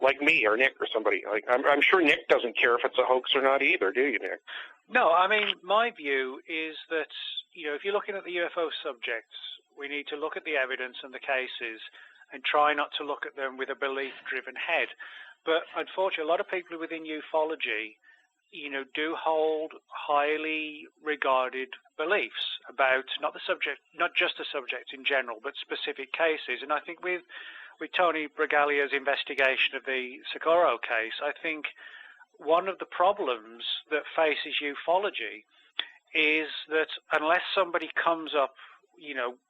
like me or Nick or somebody. Like I'm sure Nick doesn't care if it's a hoax or not either, do you, Nick? No, I mean, my view is that, if you're looking at the UFO subjects, we need to look at the evidence and the cases and try not to look at them with a belief-driven head. But unfortunately, a lot of people within ufology, do hold highly regarded beliefs about not just the subject in general, but specific cases. And I think with Tony Bragaglia's investigation of the Socorro case, I think one of the problems that faces ufology is that unless somebody comes up,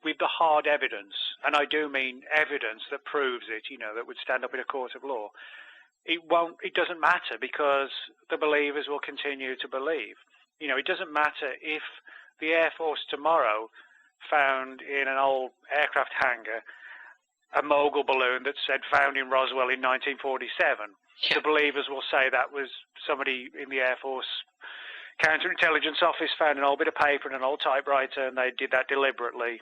with the hard evidence, and I do mean evidence that proves it, that would stand up in a court of law, it doesn't matter, because the believers will continue to believe. It doesn't matter if the Air Force tomorrow found in an old aircraft hangar a mogul balloon that said found in Roswell in 1947. The believers will say that was somebody in the Air Force counterintelligence office found an old bit of paper and an old typewriter, and they did that deliberately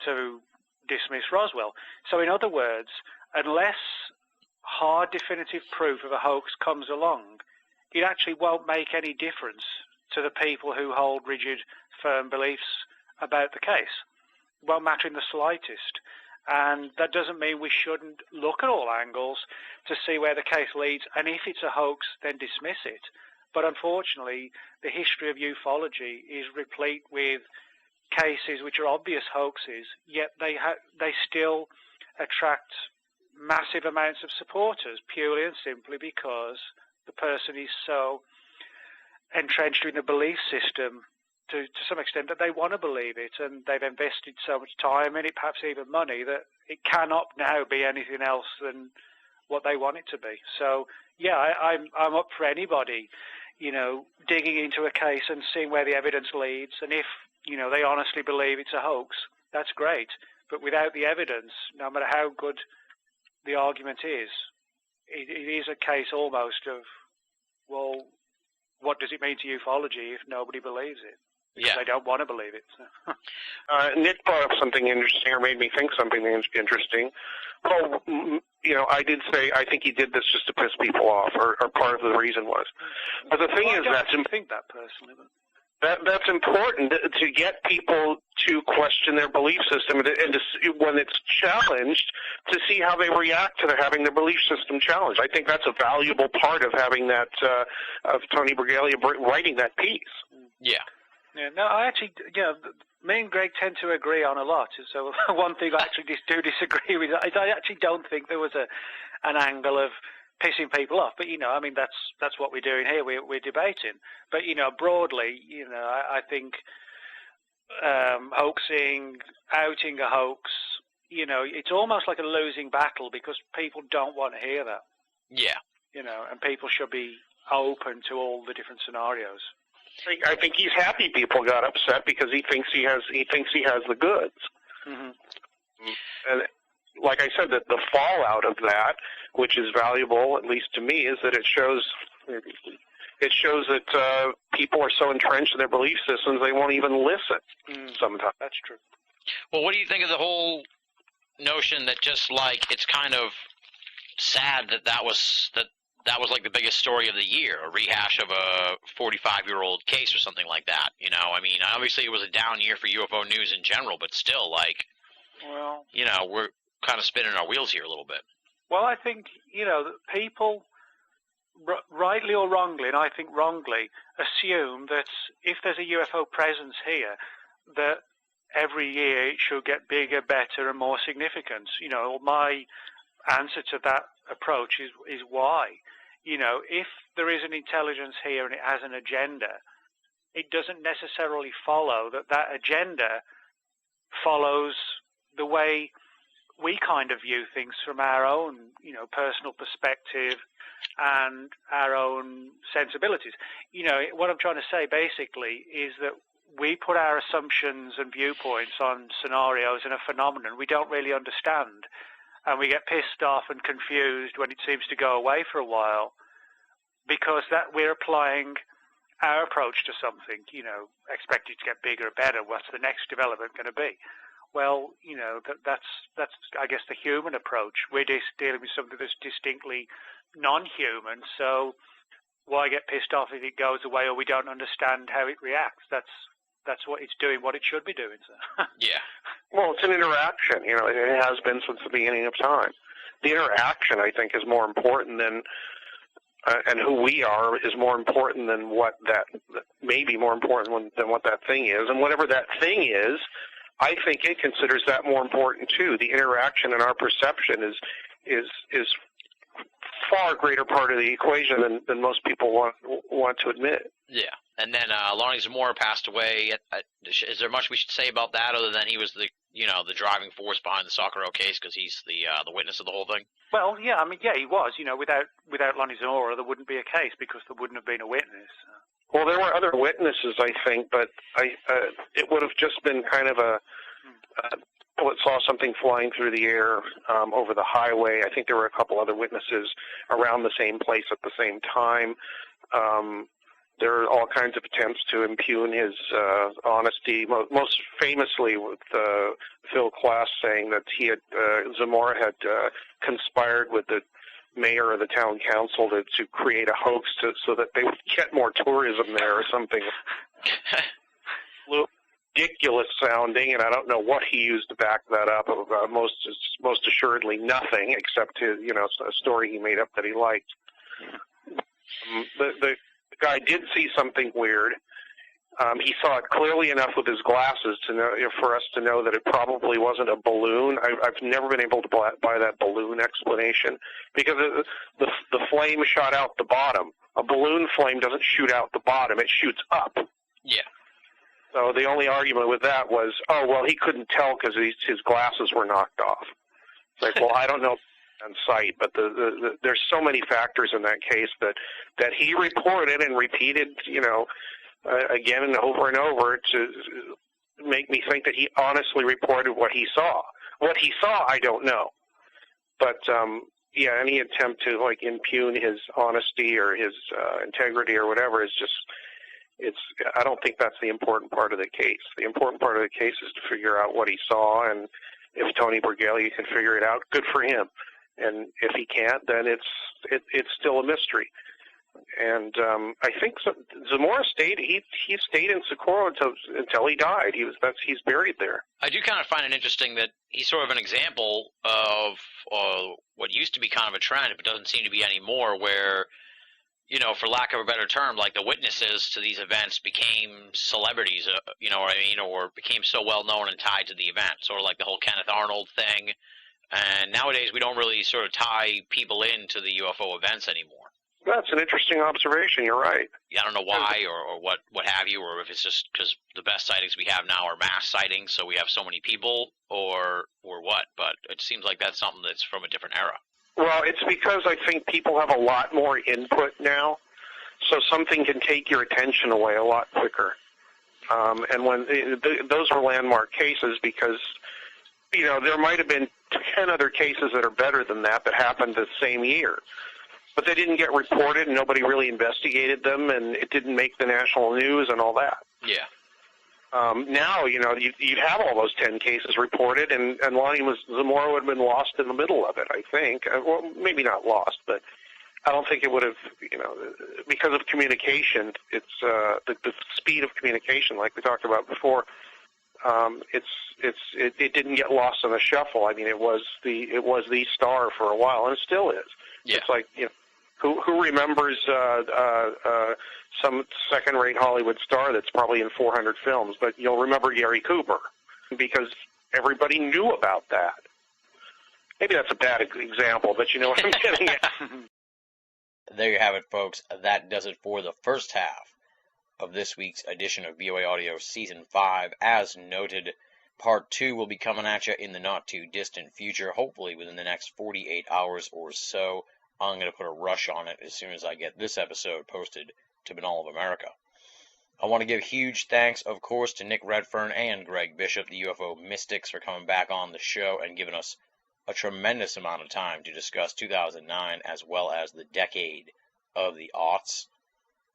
to dismiss Roswell. So in other words, unless hard definitive proof of a hoax comes along, it actually won't make any difference to the people who hold rigid, firm beliefs about the case. It won't matter in the slightest. And that doesn't mean we shouldn't look at all angles to see where the case leads, and if it's a hoax, then dismiss it. But unfortunately, the history of ufology is replete with cases which are obvious hoaxes, yet they still attract massive amounts of supporters, purely and simply because the person is so entrenched in the belief system to some extent that they want to believe it, and they've invested so much time in it, perhaps even money, that it cannot now be anything else than what they want it to be. So, yeah, I'm up for anybody, digging into a case and seeing where the evidence leads, and if, they honestly believe it's a hoax, that's great. But without the evidence, no matter how good the argument is, it is a case almost of, well, what does it mean to ufology if nobody believes it? Because they don't want to believe it. So. Nick brought up something interesting, or made me think something interesting. Well, I did say I think he did this just to piss people off, or part of the reason was. But the thing is, I don't think that personally, but that's important to get people to question their belief system, and to see, when it's challenged, to see how they react to having their belief system challenged. I think that's a valuable part of having that, of Tony Bragalia writing that piece. Yeah. Yeah, no, I actually, me and Greg tend to agree on a lot. So one thing I actually do disagree with, I actually don't think there was an angle of pissing people off. But, that's what we're doing here. We're debating. But, broadly, I think hoaxing, outing a hoax, it's almost like a losing battle because people don't want to hear that. Yeah. And people should be open to all the different scenarios. I think he's happy people got upset because he thinks he has the goods. Mm-hmm. And like I said, that the fallout of that, which is valuable, at least to me, is that it shows that people are so entrenched in their belief systems they won't even listen. Sometimes that's true. Well, what do you think of the whole notion that just like it's kind of sad that was like the biggest story of the year, a rehash of a 45-year-old case or something like that, I mean, obviously it was a down year for UFO news in general, but still, well, we're kind of spinning our wheels here a little bit. Well, I think, people, rightly or wrongly, and I think wrongly, assume that if there's a UFO presence here, that every year it should get bigger, better, and more significant. My answer to that approach is why. If there is an intelligence here and it has an agenda, it doesn't necessarily follow that agenda follows the way we kind of view things from our own, personal perspective and our own sensibilities. What I'm trying to say basically is that we put our assumptions and viewpoints on scenarios and a phenomenon we don't really understand, and we get pissed off and confused when it seems to go away for a while, because that we're applying our approach to something, expect it to get bigger or better. What's the next development going to be? Well, that's I guess the human approach. We're just dealing with something that's distinctly non-human, so why get pissed off if it goes away or we don't understand how it reacts? That's what it's doing, what it should be doing. So. Yeah. Well, it's an interaction. It has been since the beginning of time. The interaction, I think, is more important than, and who we are is more important than what that, maybe more important than what that thing is. And whatever that thing is, I think it considers that more important too. The interaction and our perception is far greater part of the equation than most people want to admit. Yeah. And then Lonnie Zamora passed away. Is there much we should say about that, other than he was the driving force behind the Sakharov case, because he's the witness of the whole thing? Well, yeah, he was. Without Lonnie Zamora, there wouldn't be a case because there wouldn't have been a witness. Well, there were other witnesses, I think, but it would have just been kind of saw something flying through the air over the highway. I think there were a couple other witnesses around the same place at the same time. There are all kinds of attempts to impugn his honesty, most famously with Phil Klass saying that Zamora had conspired with the mayor of the town council to create a hoax so that they would get more tourism there or something. Ridiculous sounding, and I don't know what he used to back that up. Most assuredly nothing, except a story he made up that he liked. The guy did see something weird. He saw it clearly enough with his glasses for us to know that it probably wasn't a balloon. I've never been able to buy that balloon explanation, because the flame shot out the bottom. A balloon flame doesn't shoot out the bottom; it shoots up. Yeah. So the only argument with that was, he couldn't tell because his glasses were knocked off. It's like, well, I don't know on sight, but there's so many factors in that case that he reported and repeated, again and over to make me think that he honestly reported what he saw. What he saw, I don't know. But, any attempt to, impugn his honesty or his integrity or whatever is just, I don't think that's the important part of the case. The important part of the case is to figure out what he saw, and if Tony Borghelia can figure it out, good for him. And if he can't, then it's still a mystery. And I think Zamora stayed. He stayed in Socorro until he died. He's buried there. I do kind of find it interesting that he's sort of an example of what used to be kind of a trend, but doesn't seem to be anymore, where, for lack of a better term, like the witnesses to these events became celebrities, or became so well known and tied to the event, sort of like the whole Kenneth Arnold thing. And nowadays we don't really sort of tie people into the UFO events anymore. That's an interesting observation. You're right. Yeah, I don't know why or what have you, or if it's just because the best sightings we have now are mass sightings, so we have so many people, or what. But it seems like that's something that's from a different era. Well, it's because I think people have a lot more input now, so something can take your attention away a lot quicker. And when those were landmark cases, because there might have been 10 other cases that are better than that happened the same year, but they didn't get reported, and nobody really investigated them, and it didn't make the national news and all that. Yeah. Now, you'd have all those 10 cases reported, and Lonnie Zamora would have been lost in the middle of it, I think. Well, maybe not lost, but I don't think it would have, because of communication, it's the speed of communication, like we talked about before. It didn't get lost in the shuffle. I mean, it was the star for a while, and it still is. Yeah. It's like, who remembers some second-rate Hollywood star that's probably in 400 films, but you'll remember Gary Cooper. because everybody knew about that. Maybe that's a bad example, but you know what I'm getting at. There you have it, folks. That does it for the first half of this week's edition of BOA Audio Season 5. As noted, Part 2 will be coming at you in the not-too-distant future, hopefully within the next 48 hours or so. I'm going to put a rush on it as soon as I get this episode posted to Banal of America. I want to give huge thanks, of course, to Nick Redfern and Greg Bishop, the UFO Mystics, for coming back on the show and giving us a tremendous amount of time to discuss 2009 as well as the decade of the aughts.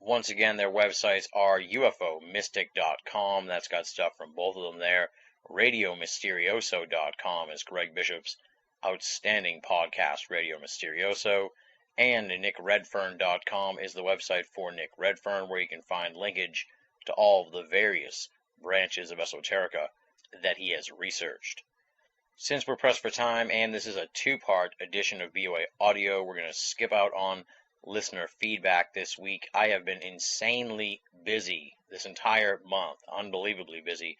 Once again, their websites are ufomystic.com. That's got stuff from both of them there. RadioMysterioso.com is Greg Bishop's outstanding podcast, Radio Mysterioso. And NickRedfern.com is the website for Nick Redfern, where you can find linkage to all of the various branches of esoterica that he has researched. Since we're pressed for time, and this is a two-part edition of BOA Audio, we're going to skip out on listener feedback this week. I have been insanely busy this entire month, unbelievably busy.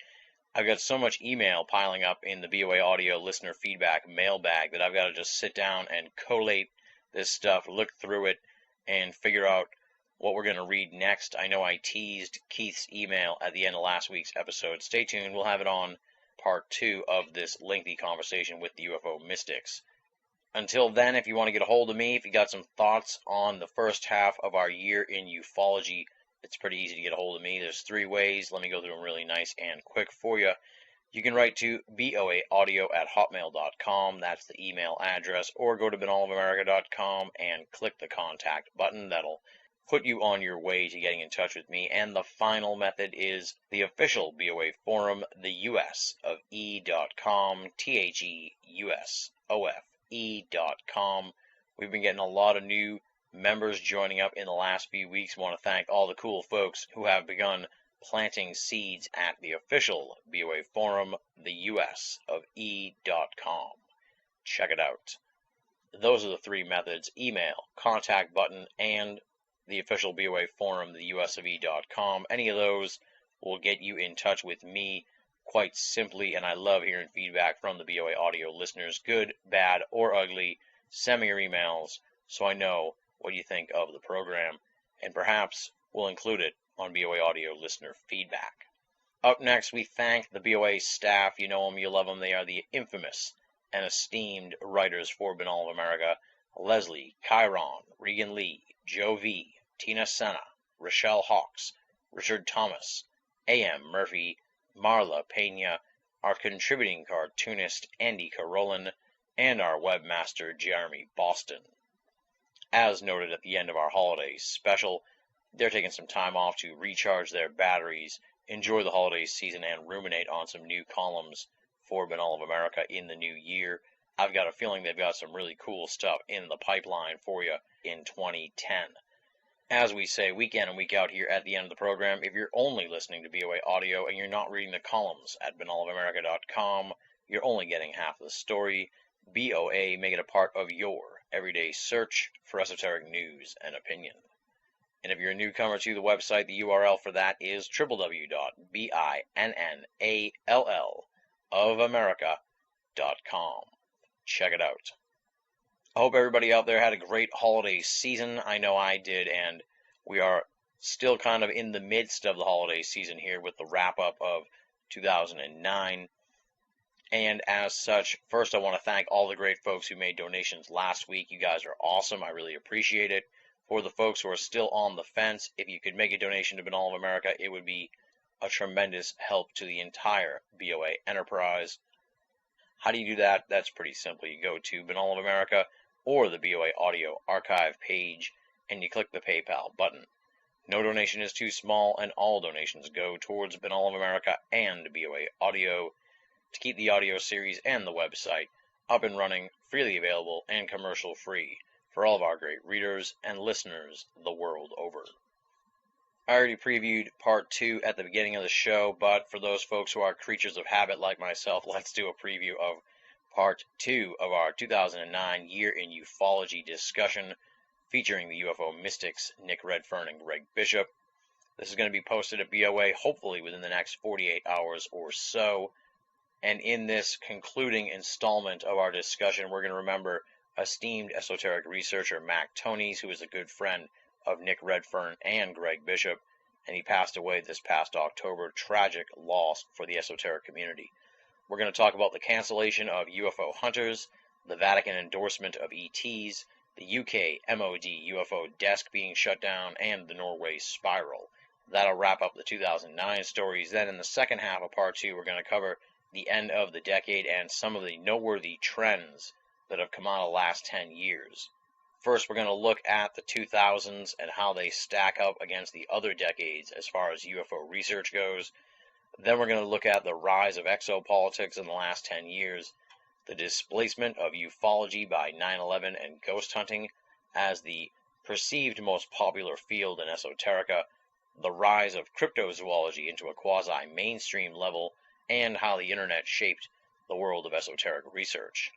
I've got so much email piling up in the BOA Audio listener feedback mailbag that I've got to just sit down and collate this stuff, look through it, and figure out what we're going to read next. I know I teased Keith's email at the end of last week's episode. Stay tuned. We'll have it on Part 2 of this lengthy conversation with the UFO Mystics. Until then, if you want to get a hold of me, if you got some thoughts on the first half of our year in ufology, it's pretty easy to get a hold of me. There's 3 ways. Let me go through them really nice and quick for you. You can write to boaaudio@hotmail.com. That's the email address. Or go to banalofamerica.com and click the contact button. That'll put you on your way to getting in touch with me. And the final method is the official BOA forum, the US of E.com, THEUSOFE.com. We've been getting a lot of new members joining up in the last few weeks. I want to thank all the cool folks who have begun planting seeds at the official BOA forum, the US of E.com. Check it out. Those are the 3 methods: email, contact button, and the official BOA forum, the US of E.com. Any of those will get you in touch with me quite simply, and I love hearing feedback from the BOA Audio listeners, good, bad, or ugly. Send me your emails so I know what you think of the program, and perhaps we'll include it on BOA Audio listener feedback. Up next, we thank the BOA staff. You know them, you love them. They are the infamous and esteemed writers for Banal of America: Leslie, Chiron, Regan Lee, Joe V, Tina Senna, Rochelle Hawks, Richard Thomas, A.M. Murphy, Marla Pena, our contributing cartoonist Andy Carolin, and our webmaster Jeremy Boston. As noted at the end of our holiday special, they're taking some time off to recharge their batteries, enjoy the holiday season, and ruminate on some new columns for Banal of America in the new year. I've got a feeling they've got some really cool stuff in the pipeline for you in 2010. As we say week in and week out here at the end of the program, if you're only listening to BOA Audio and you're not reading the columns at banalofamerica.com, you're only getting half the story. BOA, make it a part of your everyday search for esoteric news and opinion. And if you're a newcomer to the website, the URL for that is www.binnallofamerica.com. Check it out. I hope everybody out there had a great holiday season. I know I did, and we are still kind of in the midst of the holiday season here with the wrap-up of 2009. And as such, first I want to thank all the great folks who made donations last week. You guys are awesome. I really appreciate it. For the folks who are still on the fence, if you could make a donation to Banal of America, it would be a tremendous help to the entire BOA enterprise. How do you do that? That's pretty simple. You go to Banal of America or the BOA Audio archive page, and you click the PayPal button. No donation is too small, and all donations go towards Banal of America and BOA Audio to keep the audio series and the website up and running, freely available, and commercial-free for all of our great readers and listeners the world over. I already previewed Part 2 at the beginning of the show, but for those folks who are creatures of habit like myself, let's do a preview of Part 2 of our 2009 Year in Ufology discussion featuring the UFO Mystics Nick Redfern and Greg Bishop. This is going to be posted at BOA hopefully within the next 48 hours or so. And in this concluding installment of our discussion, we're going to remember esteemed esoteric researcher Mac Tonys, who is a good friend of Nick Redfern and Greg Bishop, and he passed away this past October. Tragic loss for the esoteric community. We're going to talk about the cancellation of UFO hunters, the Vatican endorsement of ETs, the UK MOD UFO desk being shut down, and the Norway spiral. That'll wrap up the 2009 stories. Then in the second half of part 2, we're going to cover the end of the decade and some of the noteworthy trends that have come out of the last 10 years. First, we're going to look at the 2000s and how they stack up against the other decades as far as UFO research goes. Then we're going to look at the rise of exopolitics in the last 10 years, the displacement of ufology by 9/11 and ghost hunting as the perceived most popular field in esoterica, the rise of cryptozoology into a quasi-mainstream level, and how the internet shaped the world of esoteric research.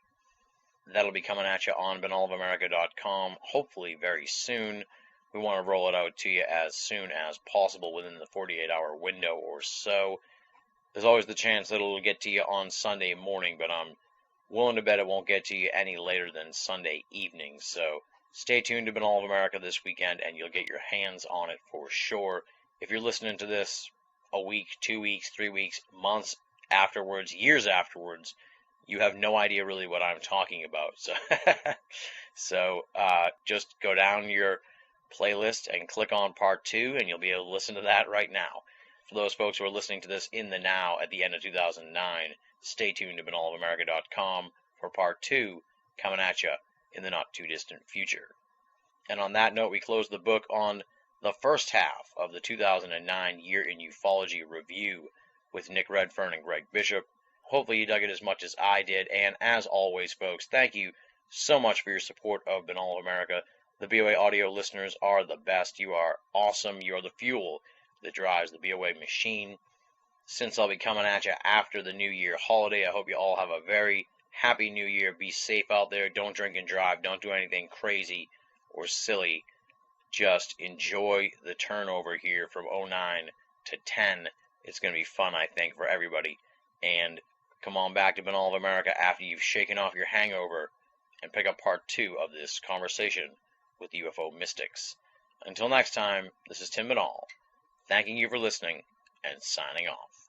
That'll be coming at you on BinAllOfAmerica.com hopefully very soon. We want to roll it out to you as soon as possible within the 48-hour window or so. There's always the chance that it'll get to you on Sunday morning, but I'm willing to bet it won't get to you any later than Sunday evening. So stay tuned to Bin All of America this weekend, and you'll get your hands on it for sure. If you're listening to this a week, 2 weeks, 3 weeks, months afterwards, years afterwards, you have no idea really what I'm talking about. So, just go down your playlist and click on part 2, and you'll be able to listen to that right now. For those folks who are listening to this in the now at the end of 2009, stay tuned to BinAllOfAmerica.com for part 2 coming at you in the not too distant future. And on that note, we close the book on the first half of the 2009 Year in Ufology review with Nick Redfern and Greg Bishop. Hopefully you dug it as much as I did, and as always, folks, thank you so much for your support of Bin All of America. The BOA audio listeners are the best. You are awesome. You are the fuel that drives the BOA machine. Since I'll be coming at you after the New Year holiday, I hope you all have a very happy New Year. Be safe out there. Don't drink and drive. Don't do anything crazy or silly. Just enjoy the turnover here from 09 to 10. It's going to be fun, I think, for everybody. And come on back to Bin All of America after you've shaken off your hangover and pick up part 2 of this conversation with UFO mystics. Until next time, this is Tim Bin All, thanking you for listening and signing off.